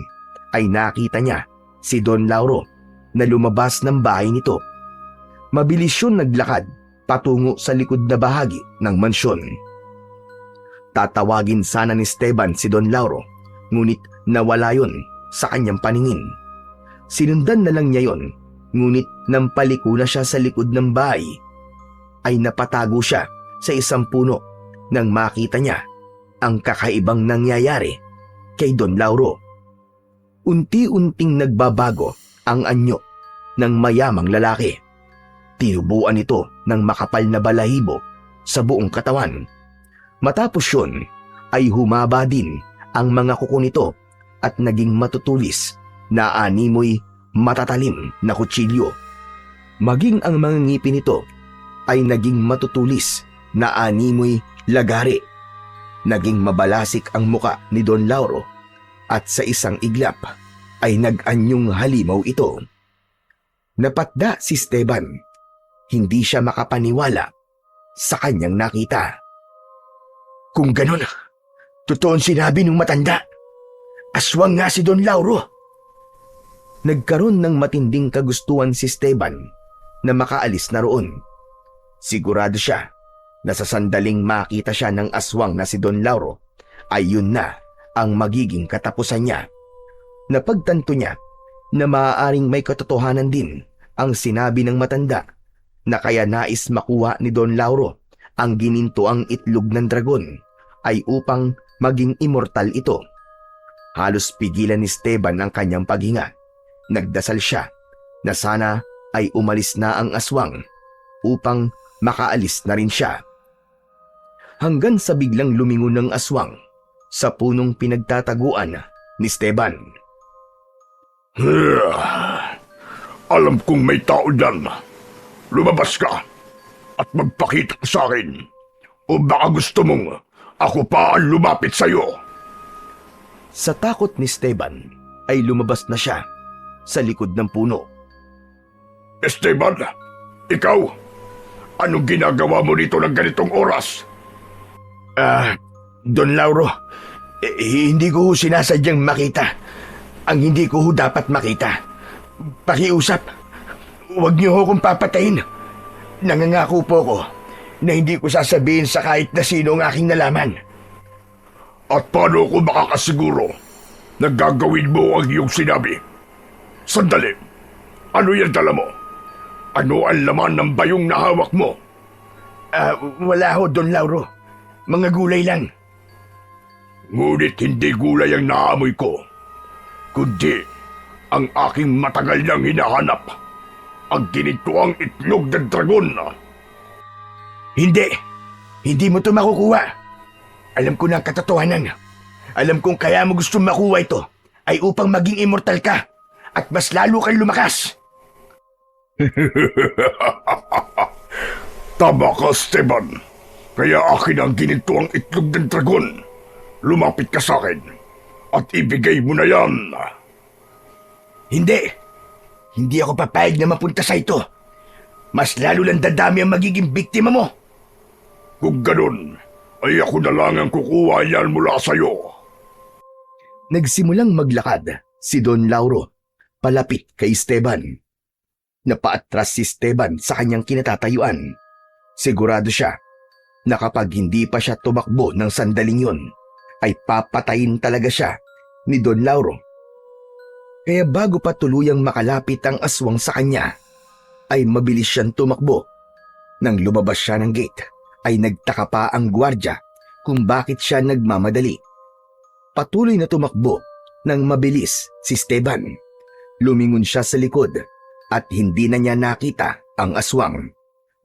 ay nakita niya si Don Lauro na lumabas ng bahay nito. Mabilis yun naglakad patungo sa likod na bahagi ng mansyon. Tatawagin sana ni Esteban si Don Lauro, ngunit nawala yun sa kanyang paningin. Sinundan na lang niya yon, ngunit nang paliko na siya sa likod ng bahay, ay napatago siya sa isang puno nang makita niya ang kakaibang nangyayari kay Don Lauro. Unti-unting nagbabago ang anyo ng mayamang lalaki. Tinubuan ito ng makapal na balahibo sa buong katawan. Matapos yun ay humaba din ang mga kuko nito at naging matutulis na animoy matatalim na kutsilyo. Maging ang mga ngipin nito ay naging matutulis na animoy lagari. Naging mabalasik ang muka ni Don Lauro at sa isang iglap ay nag-anyong halimaw ito. Napatda si Esteban. Hindi siya makapaniwala sa kanyang nakita. Kung ganon, totoong sinabi ng matanda. Aswang nga si Don Lauro. Nagkaroon ng matinding kagustuhan si Esteban na makaalis na roon. Sigurado siya na sa sandaling makita siya ng aswang na si Don Lauro, ay yun na ang magiging katapusan niya. Napagtanto niya na maaaring may katotohanan din ang sinabi ng matanda, na kaya nais makuha ni Don Lauro ang ginintoang itlog ng dragon ay upang maging immortal ito. Halos pigilan ni Esteban ang kanyang paghinga. Nagdasal siya na sana ay umalis na ang aswang upang makaalis na rin siya. Hanggang sa biglang lumingon ng aswang sa punong pinagtataguan ni Esteban. Alam kong may tao dyan. Lumabas ka at magpakita ka sa akin. O baka gusto mong ako pa ang lumapit sa'yo. Sa takot ni Esteban ay lumabas na siya sa likod ng puno. Esteban, ikaw, anong ginagawa mo dito ng ganitong oras? Don Lauro, hindi ko ho sinasadyang makita ang hindi ko ho dapat makita. Pakiusap, huwag niyo ho kong papatayin. Nangangako po ko na hindi ko sasabihin sa kahit na sino ang aking nalaman. At paano ko makakasiguro na gagawin mo ang iyong sinabi? Sandali, ano yan dala mo? Ano ang laman ng bayong na hawak mo? Wala ho, Don Lauro. Mga gulay lang. Ngunit hindi gulay ang naamoy ko, kundi ang aking matagal nang hinahanap, ang ginituang itlog ng dragon. Hindi mo to makukuha. Alam ko na ang katotohanan. Alam kong kaya mo gustong makuha ito ay upang maging immortal ka at mas lalo kang lumakas. Tama ka, Esteban. Kaya akin ang ginituang itlog ng dragon. Lumapit ka sa akin at ibigay mo na yan. Hindi ako papayag na mapunta sa ito. Mas lalo lang dadami ang magiging biktima mo. Kung ganun, ay ako na lang ang kukuha yan mula sa'yo. Nagsimulang maglakad si Don Lauro palapit kay Esteban. Napaatras si Esteban sa kanyang kinatatayuan. Sigurado siya na kapag hindi pa siya tumakbo ng sandaling yun, ay papatayin talaga siya ni Don Lauro. Kaya bago pa tuluyang makalapit ang aswang sa kanya, ay mabilis siyang tumakbo. Nang lumabas siya ng gate, ay nagtaka pa ang gwardya kung bakit siya nagmamadali. Patuloy na tumakbo nang mabilis si Esteban. Lumingon siya sa likod at hindi na niya nakita ang aswang.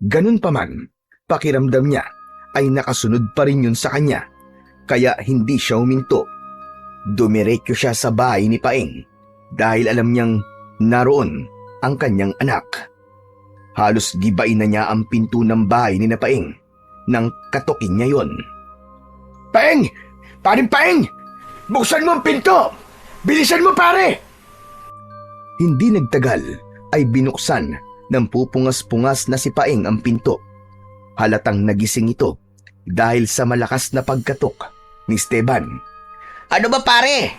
Ganun pa man, pakiramdam niya ay nakasunod pa rin yun sa kanya, kaya hindi siya huminto. Dumiretso siya sa bahay ni Paeng dahil alam niyang naroon ang kanyang anak. Halos gibain na niya ang pinto ng bahay ni Paeng nang katukin niya yon. Paeng! Paring Paeng! Buksan mo ang pinto! Bilisan mo, pare! Hindi nagtagal ay binuksan ng pupungas-pungas na si Paeng ang pinto. Halatang nagising ito dahil sa malakas na pagkatok ni Esteban. Ano ba pare?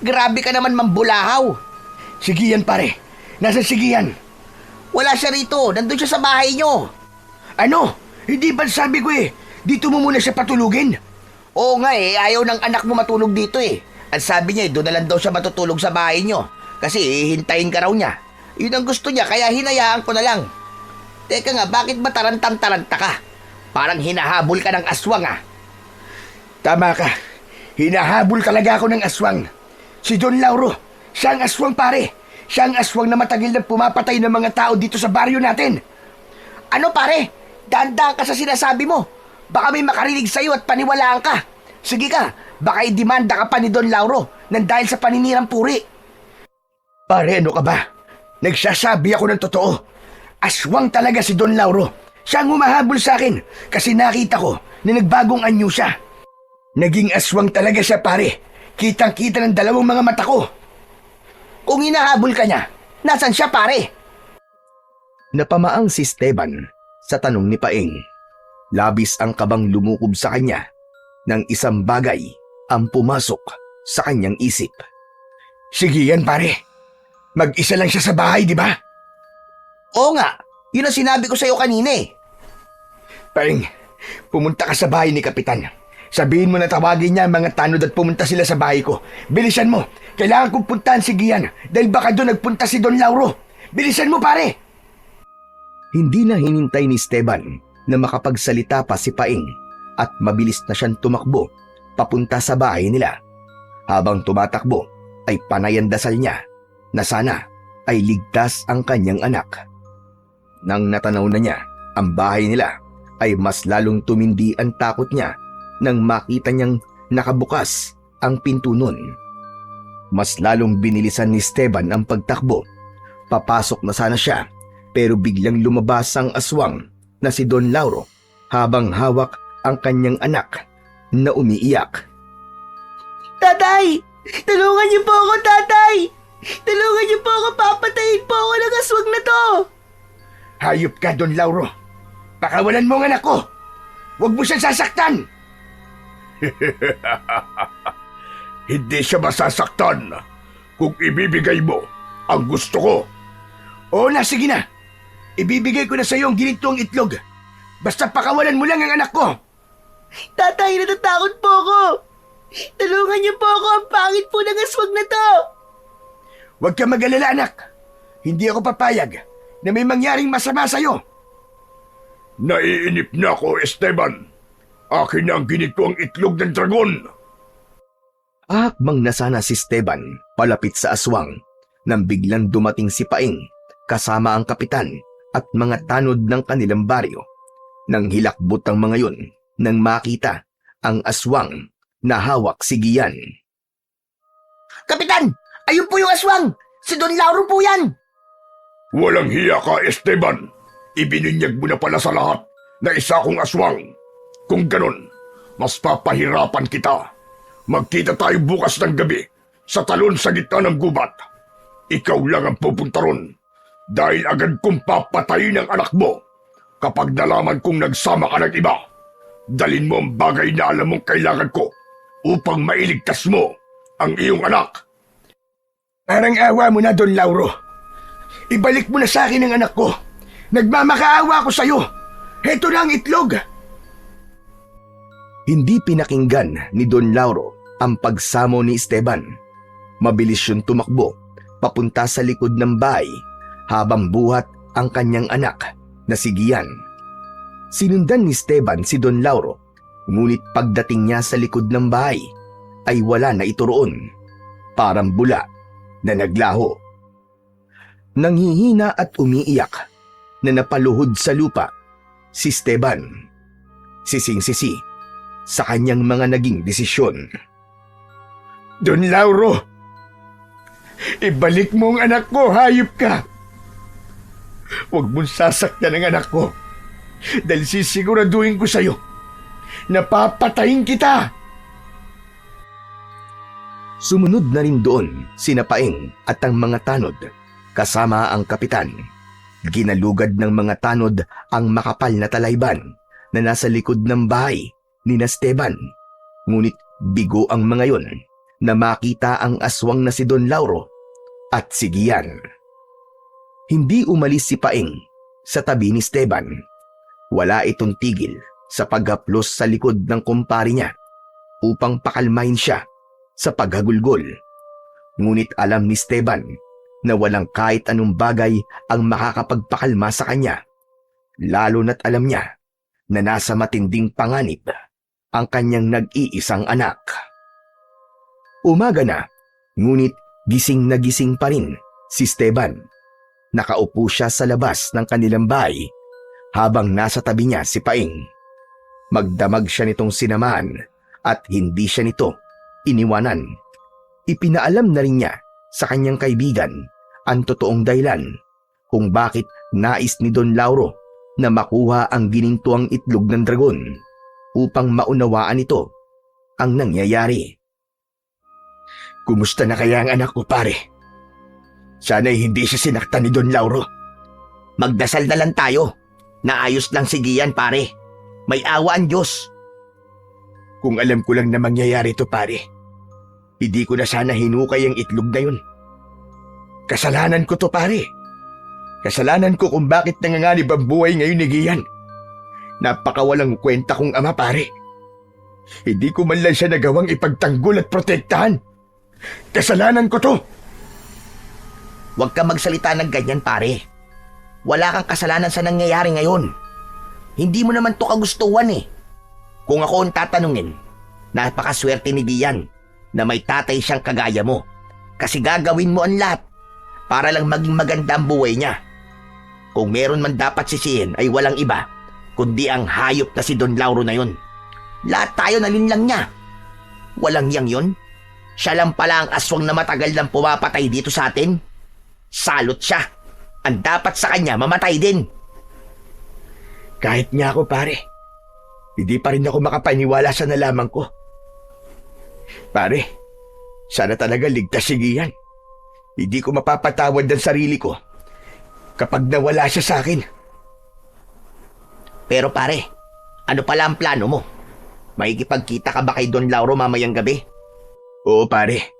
Grabe ka naman mambulahaw. Sige yan, pare. Nasaan sige yan? Wala siya rito. Nandun siya sa bahay nyo. Ano? Hindi ba sabi ko dito mo muna siya patulugin? Oo nga ayaw ng anak mo matulog dito Ang sabi niya doon na lang daw siya matutulog sa bahay nyo. Kasi hihintayin ka raw niya. Yun ang gusto niya kaya hinayaan ko na lang. Teka nga, bakit ba tarantang-taranta ka? Parang hinahabol ka ng aswang Tama ka. Hinahabol talaga ako ng aswang. Si Don Lauro, siya ang aswang, pare. Siya ang aswang na matagal na pumapatay ng mga tao dito sa baryo natin. Ano pare? Dahan-dahan ka sa sinasabi mo. Baka may makarinig sa'yo at paniwalaan ka. Sige ka, baka i-demanda ka pa ni Don Lauro nang dahil sa paninirang puri. Pare, ano ka ba? Nagsasabi ako ng totoo. Aswang talaga si Don Lauro. Siya ang humahabol sa akin kasi nakita ko na nagbagong anyo siya. Naging aswang talaga siya, pare. Kitang-kita ng dalawang mga mata ko. Kung hinahabol ka niya, nasan siya pare? Napamaang si Esteban sa tanong ni Paeng. Labis ang kabang lumukob sa kanya nang isang bagay ang pumasok sa kanyang isip. Sige yan, pare. Mag-isa lang siya sa bahay, di ba? Oo nga, yun ang sinabi ko sa'yo kanina Paeng, pumunta ka sa bahay ni Kapitan. Sabihin mo na tawagin niya ang mga tanod at pumunta sila sa bahay ko. Bilisan mo. Kailangan kong puntahan si Gian dahil baka doon nagpunta si Don Lauro. Bilisan mo, pare! Hindi na hinintay ni Esteban na makapagsalita pa si Paeng at mabilis na siyang tumakbo papunta sa bahay nila. Habang tumatakbo ay panay ang dasal niya na sana ay ligtas ang kanyang anak. Nang natanaw na niya ang bahay nila ay mas lalong tumindi ang takot niya nang makita niyang nakabukas ang pinto nun. Mas lalong binilisan ni Esteban ang pagtakbo. Papasok na sana siya pero biglang lumabas ang aswang na si Don Lauro habang hawak ang kanyang anak na umiiyak. Tatay! Tulungan niyo po ako, tatay! Tulungan niyo po ako, papatayin po ako ng aswang na to! Hayop ka, Don Lauro. Pakawalan mo ang anak ko. Huwag mo siyang sasaktan. Hindi siya masasaktan kung ibibigay mo ang gusto ko. Oo na, sige na. Ibibigay ko na sa iyo ang ginitong itlog. Basta pakawalan mo lang ang anak ko. Tatay, natatakot po ako! Tulungan niyo po ako, ang pangit po ng aswang na to! Huwag ka mag-alala, anak. Hindi ako papayag na may mangyaring masama sa iyo. Naiinip na ako, Esteban. Akin na ang ginitong itlog ng dragon. Hakbang na sana si Esteban palapit sa aswang nang biglang dumating si Paeng kasama ang kapitan at mga tanod ng kanilang baryo. Nang hilakbot ang mga yun nang makita ang aswang na hawak si Gian. Kapitan! Ayun po yung aswang! Si Don Lauro po yan! Walang hiya ka, Esteban. Ibinunyag mo na pala sa lahat na isa akong aswang. Kung ganon, mas papahirapan kita. Magkita tayo bukas ng gabi sa talon sa gitna ng gubat. Ikaw lang ang pupunta ron dahil agad kong papatayin ang anak mo kapag nalaman kong nagsama ka ng iba. Dalin mo ang bagay na alam mong kailangan ko upang mailigtas mo ang iyong anak. Parang awa mo na, Don Lauro. Ibalik mo na sa akin ang anak ko. Nagmamakaawa ko sa iyo. Heto na ang itlog. Hindi pinakinggan ni Don Lauro ang pagsamo ni Esteban. Mabilis siyang tumakbo papunta sa likod ng bahay habang buhat ang kanyang anak na si Gian. Sinundan ni Esteban si Don Lauro, ngunit pagdating niya sa likod ng bahay ay wala na ito roon. Parang bula na naglaho. Nanghihina at umiiyak na napaluhod sa lupa si Esteban. Sising-sisi sa kanyang mga naging desisyon. Don Lauro, ibalik mo ang anak ko, hayop ka. Huwag mong sasaktan ang anak ko dahil sisiguraduhin ko sa'yo na papatayin kita. Sumunod na rin doon sina Paeng at ang mga tanod kasama ang kapitan. Ginalugad ng mga tanod ang makapal na talayban na nasa likod ng bahay ni Esteban. Ngunit bigo ang mga yon na makita ang aswang na si Don Lauro at si Gian. Hindi umalis si Paeng sa tabi ni Esteban. Wala itong tigil sa paghaplos sa likod ng kumpari niya upang pakalmahin siya sa paghagulgol. Ngunit alam ni Esteban na walang kahit anong bagay ang makakapagpakalma sa kanya, lalo na't alam niya na nasa matinding panganib ang kanyang nag-iisang anak. Umaga na, ngunit gising na gising pa rin si Esteban. Nakaupo siya sa labas ng kanilang bahay habang nasa tabi niya si Paeng. Magdamag siya nitong sinamahan at hindi siya nito iniwanan. Ipinaalam na rin niya sa kanyang kaibigan ang totoong dahilan kung bakit nais ni Don Lauro na makuha ang ginintuang itlog ng dragon upang maunawaan ito ang nangyayari. Kumusta na kaya ang anak ko, pare? Sana'y hindi siya sinaktan ni Don Lauro. Magdasal na lang tayo. Naayos lang si Gian, pare. May awa ang Diyos. Kung alam ko lang na mangyayari to, pare, hindi ko na sana hinukay ang itlog na yun. Kasalanan ko to, pare. Kasalanan ko kung bakit nanganganib ang buhay ngayon ni Gian. Napakawalang kwenta kong ama, pare. Hindi ko man lang siya nagawang ipagtanggol at protektahan. Kasalanan ko to. Huwag ka magsalita ng ganyan, pare. Wala kang kasalanan sa nangyayari ngayon. Hindi mo naman to kagustuhan eh. Kung ako ang tatanungin, napakaswerte ni Gian na may tatay siyang kagaya mo. Kasi gagawin mo ang lahat para lang maging maganda ang buhay niya. Kung meron man dapat sisihin ay walang iba, kundi ang hayop na si Don Lauro na yun. Lahat tayo nalinlang niya. Walang yang yun. Siya lang pala ang aswang na matagal nang pumapatay dito sa atin. Salot siya. Ang dapat sa kanya mamatay din. Kahit nga ako, pare, hindi pa rin ako makapaniwala sa nalaman ko. Pare, sana talaga ligtas si Gian. Hindi ko mapapatawad ang sarili ko kapag nawala siya sa akin. Pero pare, ano pala ang plano mo? Makikipagkita ka ba kay Don Lauro mamayang gabi? Oo, pare.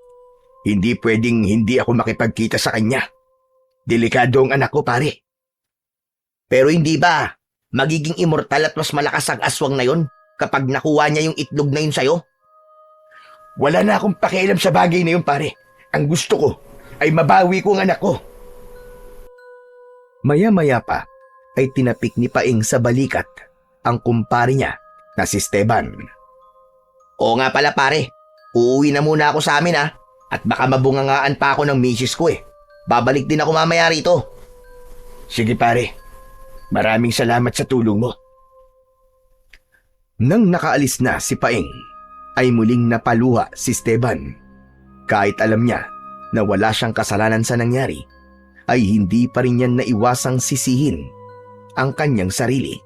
Hindi pwedeng hindi ako makipagkita sa kanya. Delikado ang anak ko, pare. Pero hindi ba magiging immortal at mas malakas ang aswang na yon kapag nakuha niya yung itlog na yun sa'yo? Wala na akong pakialam sa bagay na yun, pare. Ang gusto ko ay mabawi ko ang anak ko. Maya-maya pa ay tinapik ni Paeng sa balikat ang kumpare niya na si Esteban. Oo nga pala pare, uuwi na muna ako sa amin ha. At baka mabungangaan pa ako ng misis ko eh. Babalik din ako mamaya rito. Sige, pare. Maraming salamat sa tulong mo. Nang nakaalis na si Paeng, ay muling napaluha si Esteban. Kahit alam niya na wala siyang kasalanan sa nangyari, ay hindi pa rin niya naiwasang sisihin ang kanyang sarili.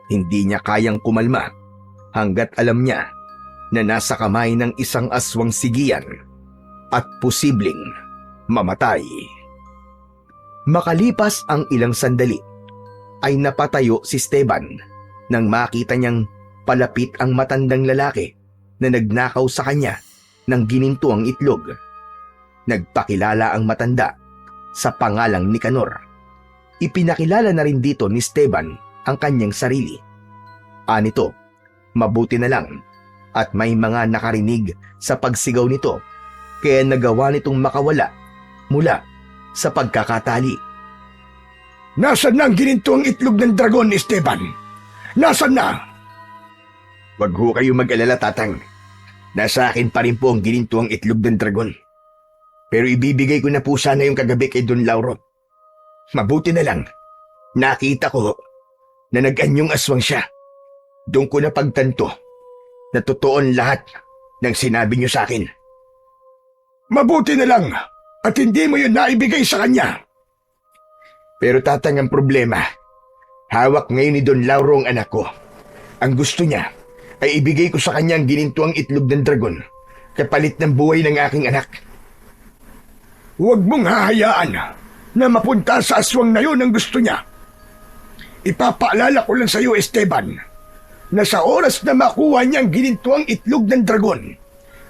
Hindi niya kayang kumalma hanggat alam niya na nasa kamay ng isang aswang sigian at posibleng mamatay. Makalipas ang ilang sandali, ay napatayo si Esteban nang makita niyang palapit ang matandang lalaki na nagnakaw sa kanya ng ginintuang itlog. Nagpakilala ang matanda sa pangalang Nicanor. Ipinakilala na rin dito ni Esteban ang kanyang sarili. Anito, mabuti na lang at may mga nakarinig sa pagsigaw nito kaya nagawa nitong makawala mula sa pagkakatali. Nasaan na ang ginintuang itlog ng dragon, Esteban? Nasaan na? Wag ho kayo mag-alala, tatang. Nasa akin pa rin po ang ginintuang itlog ng dragon. Pero ibibigay ko na po sana yung kagabi kay Don Lauro. Mabuti na lang. Nakita ko na nag-anyong aswang siya. Doon ko na pagtanto na totoo lahat ng sinabi niyo sa akin. Mabuti na lang at hindi mo yun naibigay sa kanya. Pero tatang, ang problema, hawak ngayon ni Don Lauro ang anak ko. Ang gusto niya ay ibigay ko sa kanya ang ginintuang itlog ng dragon kapalit ng buhay ng aking anak. Huwag mong hahayaan na mapunta sa aswang na yon ang gusto niya. Ipapaalala ko lang sa iyo, Esteban, na sa oras na makuha niyang ginintuang itlog ng dragon,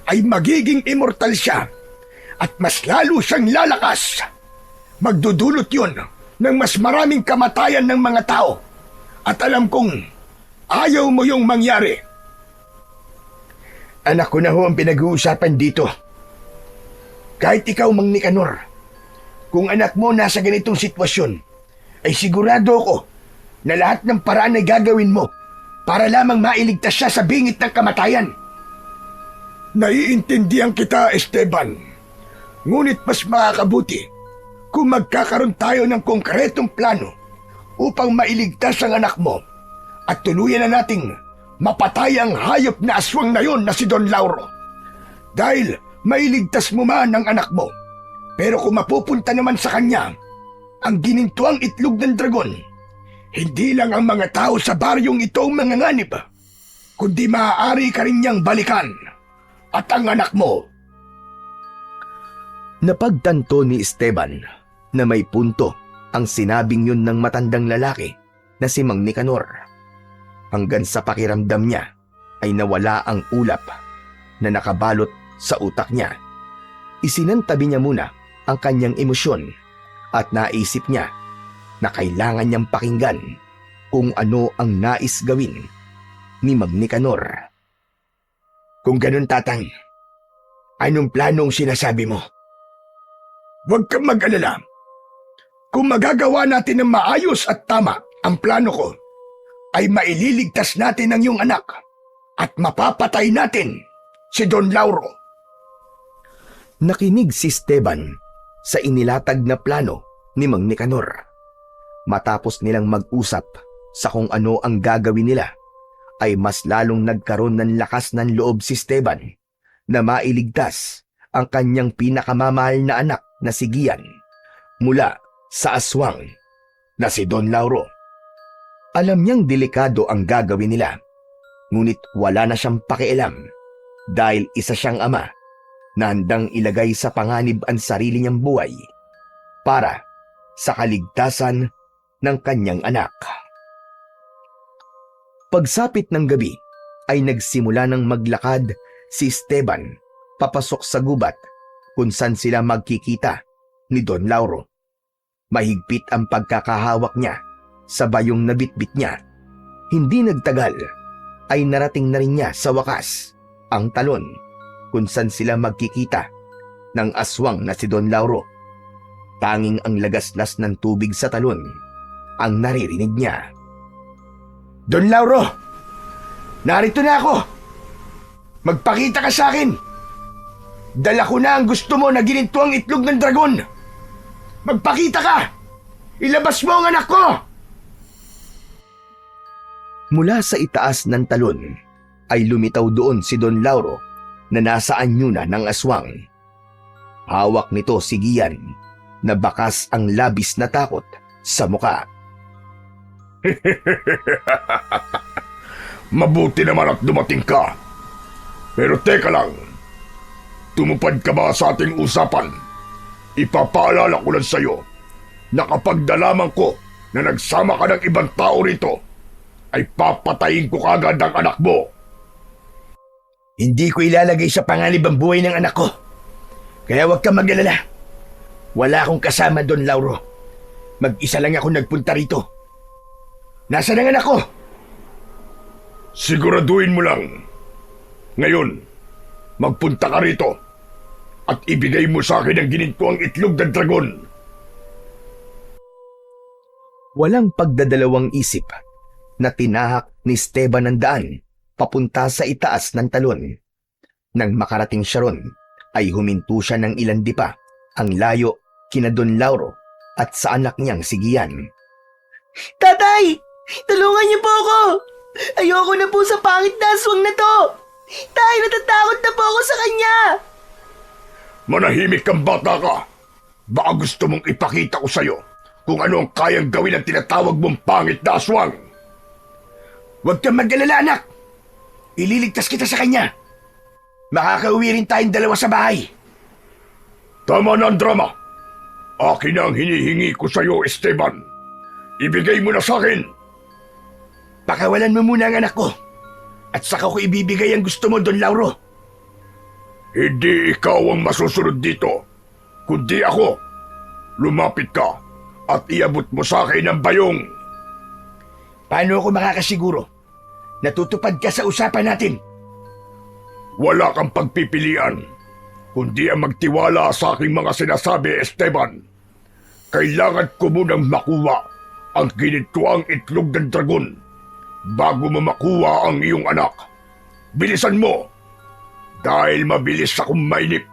ay magiging immortal siya at mas lalo siyang lalakas. Magdudulot yun ng mas maraming kamatayan ng mga tao. At alam kong ayaw mo yung mangyari. Anak ko na ho ang pinag-uusapan dito. Kahit ikaw, Mang Nicanor, kung anak mo nasa ganitong sitwasyon, ay sigurado ko na lahat ng paraan ay gagawin mo para lamang mailigtas siya sa bingit ng kamatayan. Naiintindihan kita, Esteban. Ngunit mas makakabuti kung magkakaroon tayo ng konkretong plano upang mailigtas ang anak mo at tuluyan na nating mapatay ang hayop na aswang na yon na si Don Lauro. Dahil mailigtas mo man ang anak mo, pero kung mapupunta naman sa kanya ang ginintuang itlog ng dragon, hindi lang ang mga tao sa baryong ito ang manganganib, kundi maaari ka rin niyang balikan at ang anak mo. Napagtanto ni Esteban na may punto ang sinabing yun ng matandang lalaki na si Mang Nicanor. Hanggang sa pakiramdam niya ay nawala ang ulap na nakabalot sa utak niya. Isinantabi niya muna ang kanyang emosyon at naisip niya na kailangan niyang pakinggan kung ano ang nais gawin ni Mang Nicanor. Kung ganun, Tatang, anong planong sinasabi mo? Huwag kang mag-alala. Kung magagawa natin ng maayos at tama ang plano ko, ay maililigtas natin ang iyong anak at mapapatay natin si Don Lauro. Nakinig si Esteban sa inilatag na plano ni Mang Nicanor. Matapos nilang mag-usap sa kung ano ang gagawin nila, ay mas lalong nagkaroon ng lakas ng loob si Esteban na mailigtas ang kanyang pinakamamahal na anak na si Gian mula sa aswang na si Don Lauro. Alam niyang delikado ang gagawin nila, ngunit wala na siyang pakialam dahil isa siyang ama na handang ilagay sa panganib ang sarili niyang buhay para sa kaligtasan ng kanyang anak. Pagsapit ng gabi ay nagsimula ng maglakad si Esteban papasok sa gubat kung saan sila magkikita ni Don Lauro. Mahigpit ang pagkakahawak niya sa bayong nabitbit niya. Hindi nagtagal ay narating na rin niya sa wakas ang talon kung saan sila magkikita ng aswang na si Don Lauro. Tanging ang lagaslas ng tubig sa talon ang naririnig niya. Don Lauro, narito na ako. Magpakita ka sa akin. Dala ko na ang gusto mo na ginintuang itlog ng dragon. Magpakita ka! Ilabas mo ang anak ko! Mula sa itaas ng talon ay lumitaw doon si Don Lauro na nasa anyo na ng aswang. Hawak nito si Gian na bakas ang labis na takot sa muka. Mabuti naman at dumating ka. Pero teka lang, tumupad ka ba sa ating usapan? Ipapaalala ko lang sa'yo na kapag nalaman ko na nagsama ka ng ibang tao rito, ay papatayin ko kagad ang anak mo. Hindi ko ilalagay sa panganib ang buhay ng anak ko. Kaya huwag kang mag-alala. Wala akong kasama, Don Lauro. Mag-isa lang ako nagpunta rito. Nasaan ang anak ko? Siguraduhin mo lang. Ngayon, magpunta ka rito at ibigay mo sa akin ang ginintuang itlog ng dragon. Walang pagdadalawang isip na tinahak ni Esteban ang daan papunta sa itaas ng talon. Nang makarating siya ron, ay huminto siya ng ilan di pa ang layo kina Don Lauro at sa anak niyang si Gian. Tatay! Tulungan niyo po ako! Ayoko na po sa pangit na aswang na to! Tay, natatakot na po ako sa kanya! Manahimik kang bata ka. Baka gusto mong ipakita ko sa'yo kung ano ang kayang gawin ng tinatawag mong pangit na aswang. Huwag kang mag-alala, anak. Ililigtas kita sa kanya. makakauwi rin tayong dalawa sa bahay. Tama na ang drama. Akin na ang hinihingi ko sa iyo, Esteban. Ibigay mo na sa akin. Pakawalan mo muna ang anak ko. At saka ko ibibigay ang gusto mo, Don Lauro. Hindi ikaw ang masusunod dito, kundi ako. Lumapit ka at iabot mo sa akin ang bayong. Paano ako makakasiguro? Natutupad ka sa usapan natin. Wala kang pagpipilian, kundi ang magtiwala sa aking mga sinasabi, Esteban. Kailangan ko munang makuha ang ginituang itlog ng dragon bago mo makuha ang iyong anak. Bilisan mo, dahil mabilis akong mainip.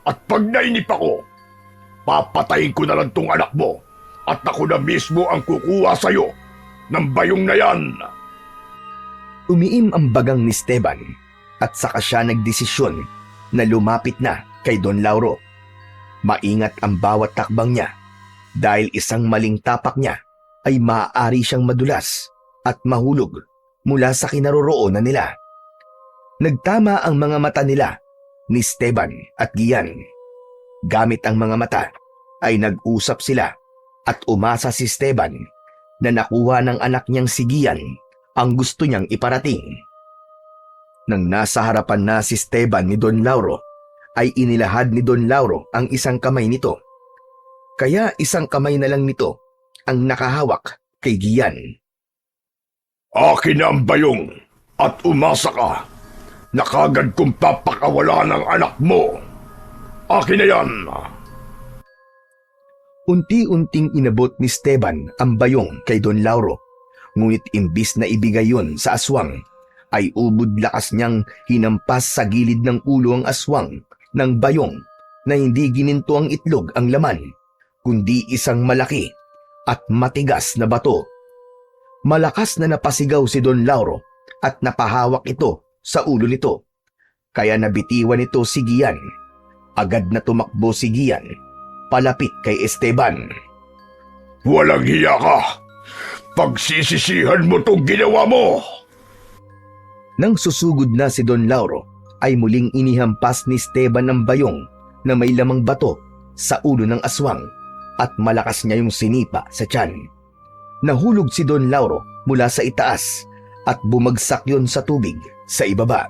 At pag nainip ako, papatayin ko na lang tong anak mo at ako na mismo ang kukuha sa'yo ng bayong na yan. Umiim ang bagang ni Esteban at saka siya nagdesisyon na lumapit na kay Don Lauro. Maingat ang bawat takbang niya dahil isang maling tapak niya ay maaari siyang madulas at mahulog mula sa kinaroroonan nila. Nagtama ang mga mata nila ni Esteban at Gian. Gamit ang mga mata ay nag-usap sila at umasa si Esteban na nakuha ng anak niyang si Gian ang gusto niyang iparating. Nang nasa harapan na si Esteban ni Don Lauro, ay inilahad ni Don Lauro ang isang kamay nito. Kaya isang kamay na lang nito ang nakahawak kay Gian. Akin na ang bayong at umasa ka na kagad kong papakawala ng anak mo. Akin na yan. Unti-unting inabot ni Esteban ang bayong kay Don Lauro, ngunit imbis na ibigay yun sa aswang, ay ubod lakas niyang hinampas sa gilid ng ulo ang aswang ng bayong na hindi gininto ang itlog ang laman, kundi isang malaki at matigas na bato. Malakas na napasigaw si Don Lauro at napahawak ito sa ulo nito, kaya nabitiwan nito si Gian. Agad na tumakbo si Gian palapit kay Esteban. Walang hiya ka! Pagsisisihan mo itong ginawa mo! Nang susugod na si Don Lauro, ay muling inihampas ni Esteban ang bayong na may lamang bato sa ulo ng aswang at malakas niya yung sinipa sa tiyan. Nahulog si Don Lauro mula sa itaas at bumagsak yon sa tubig sa ibaba.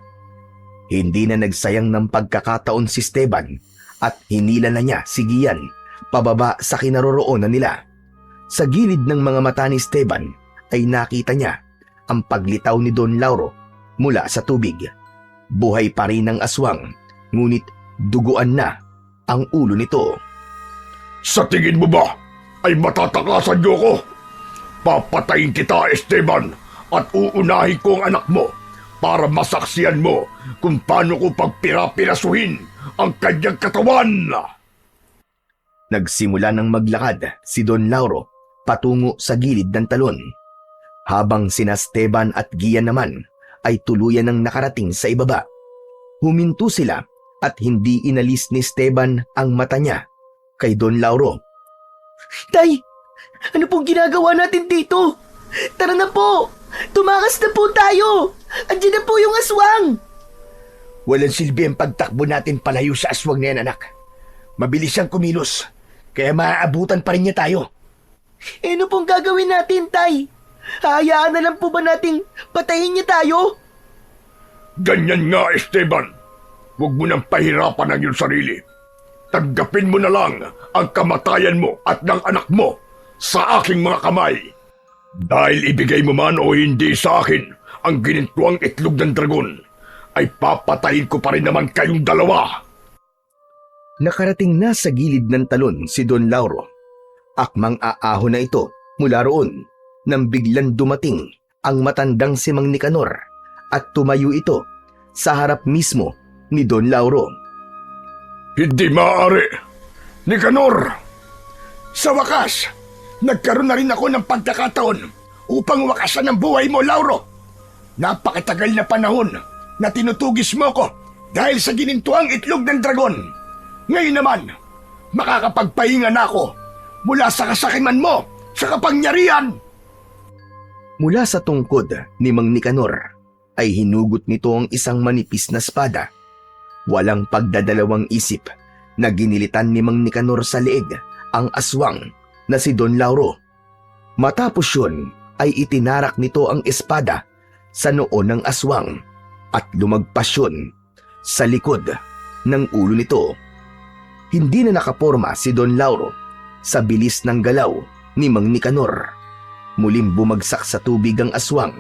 Hindi na nagsayang ng pagkakataon si Esteban at hinila na niya si Gian pababa sa kinaroroonan nila. Sa gilid ng mga mata ni Esteban ay nakita niya ang paglitaw ni Don Lauro mula sa tubig. Buhay pa rin ang aswang, ngunit duguan na ang ulo nito. Sa tingin mo ba ay matatakasan niyo ko? Papatayin kita, Esteban, at uunahin ko ang anak mo para masaksiyan mo kung paano ko pagpirapirasuhin ang kanyang katawan. Nagsimula ng maglakad si Don Lauro patungo sa gilid ng talon, habang sina Esteban at Gian naman ay tuluyan ng nakarating sa ibaba. Huminto sila at hindi inalis ni Esteban ang mata niya kay Don Lauro. Tay, ano pong ginagawa natin dito? Tara na po! Tumakas na po tayo! Andiyan na po yung aswang! Walang silbi ang pagtakbo natin palayo sa aswang na yan, anak. Mabilis siyang kumilos, kaya maaabutan pa rin niya tayo. Ano pong gagawin natin, Tay? Hayaan na lang po ba nating patayin niya tayo? Ganyan nga, Esteban. Huwag mo nang pahirapan ang iyong sarili. Tanggapin mo na lang ang kamatayan mo at ng anak mo sa aking mga kamay. Dahil ibigay mo man o hindi sa akin ang ginintuang itlog ng dragon, ay papatayin ko pa rin naman kayong dalawa. Nakarating na sa gilid ng talon si Don Lauro. Akmang aahon na ito mula roon nang biglang dumating ang matandang si Mang Nicanor at tumayo ito sa harap mismo ni Don Lauro. Hindi maaari, Nicanor! Sa wakas, nagkaroon na rin ako ng pagkakataon upang wakasan ang buhay mo, Lauro. Napakatagal na panahon na tinutugis mo ko dahil sa ginintuang itlog ng dragon. Ngayon naman, makakapagpahinga na ako mula sa kasakiman mo sa kapangyarihan. Mula sa tungkod ni Mang Nicanor ay hinugot nito ang isang manipis na espada Walang pagdadalawang isip na ginilitan ni Mang Nicanor sa leeg ang aswang na si Don Lauro. Matapos yun ay itinarak nito ang espada sa noo ng aswang at lumagpas yun sa likod ng ulo nito. Hindi na nakaporma si Don Lauro sa bilis ng galaw ni Mang Nicanor. Muling bumagsak sa tubig ang aswang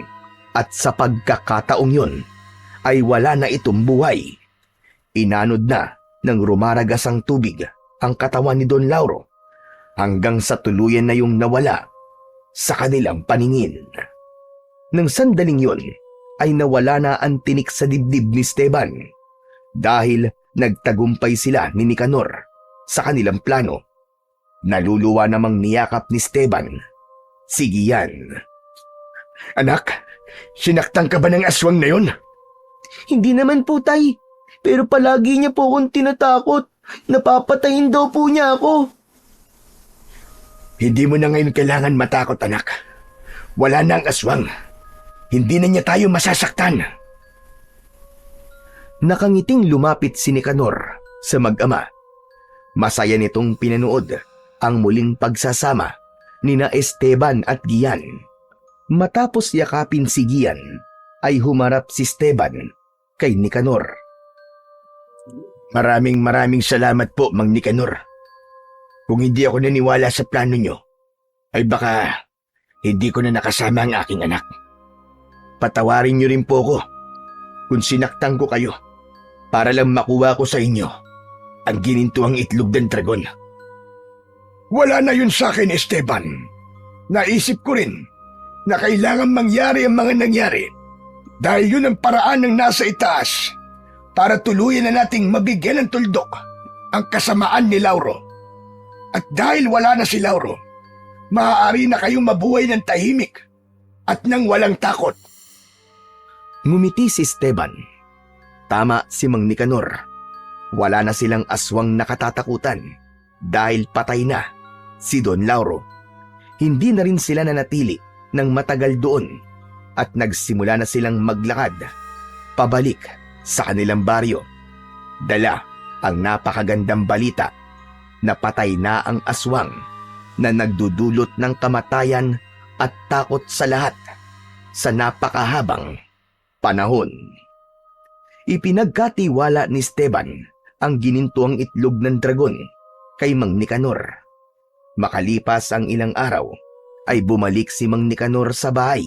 at sa pagkakataong yun ay wala na itong buhay. Inanod na ng rumaragas ang tubig ang katawan ni Don Lauro hanggang sa tuluyan na yung nawala sa kanilang paningin. Nang sandaling yun ay nawala na ang tinik sa dibdib ni Esteban dahil nagtagumpay sila ni Nicanor sa kanilang plano. Naluluwa namang niyakap ni Esteban si Gian. Anak, sinaktan ka ba ng aswang na yun? Hindi naman po, tay. Pero palagi niya po akong tinatakot. Napapatayin daw po niya ako. Hindi mo na ngayon kailangan matakot, anak. Wala na ang aswang. Hindi na niya tayo masasaktan. Nakangiting lumapit si Nicanor sa mag-ama. Masaya nitong pinanood ang muling pagsasama nina Esteban at Gian. Matapos yakapin si Gian, ay humarap si Esteban kay Nicanor. Maraming salamat po, Mang Nicanor. Kung hindi ako naniwala sa plano nyo, ay baka hindi ko na nakasama ang aking anak. Patawarin nyo rin po ko kung sinaktan ko kayo para lang makuha ko sa inyo ang ginintuang itlog ng dragon. Wala na yun sa akin, Esteban. Naisip ko rin na kailangan mangyari ang mga nangyari dahil yun ang paraan ng nasa itaas para tuluyan na nating mabigyan ng tuldok ang kasamaan ni Lauro. At dahil wala na si Lauro, maaari na kayong mabuhay ng tahimik at nang walang takot. Ngumiti si Esteban. Tama si Mang Nicanor. Wala na silang aswang nakatatakutan dahil patay na si Don Lauro. Hindi na rin sila nanatili ng matagal doon at nagsimula na silang maglakad pabalik sa kanilang baryo. Dala ang napakagandang balita na patay na ang aswang na nagdudulot ng kamatayan at takot sa lahat sa napakahabang panahon. Ipinagkatiwala ni Esteban ang ginintuang itlog ng dragon kay Mang Nicanor. Makalipas ang ilang araw ay bumalik si Mang Nicanor sa bahay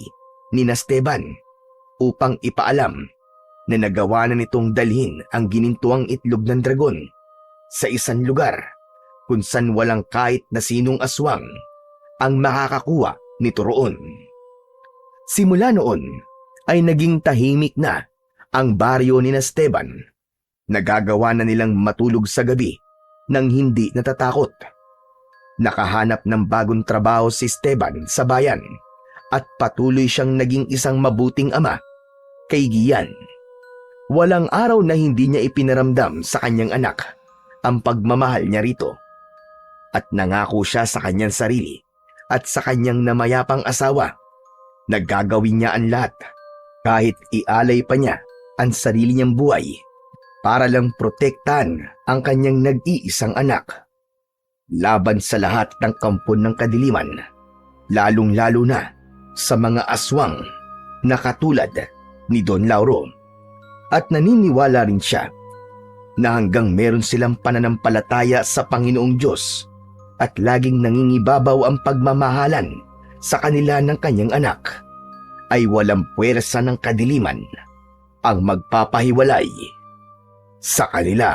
ni Esteban upang ipaalam na nagawa na nitong dalhin ang ginintuang itlog ng dragon sa isang lugar kung saan walang kahit na sinong aswang ang makakakuha nito roon. Simula noon ay naging tahimik na ang baryo ni Esteban. Nagagawa na nilang matulog sa gabi nang hindi natatakot. Nakahanap ng bagong trabaho si Esteban sa bayan at patuloy siyang naging isang mabuting ama kay Gian. Walang araw na hindi niya ipinaramdam sa kanyang anak ang pagmamahal niya rito. At nangako siya sa kanyang sarili at sa kanyang namayapang asawa na gagawin niya ang lahat kahit ialay pa niya ang sarili niyang buhay para lang protektahan ang kanyang nag-iisang anak. Laban sa lahat ng kampon ng kadiliman, lalong-lalo na sa mga aswang na katulad ni Don Lauro. At naniniwala rin siya na hanggang meron silang pananampalataya sa Panginoong Diyos at laging nangingibabaw ang pagmamahalan sa kanila ng kanyang anak, ay walang puwersa ng kadiliman ang magpapahiwalay sa kanila.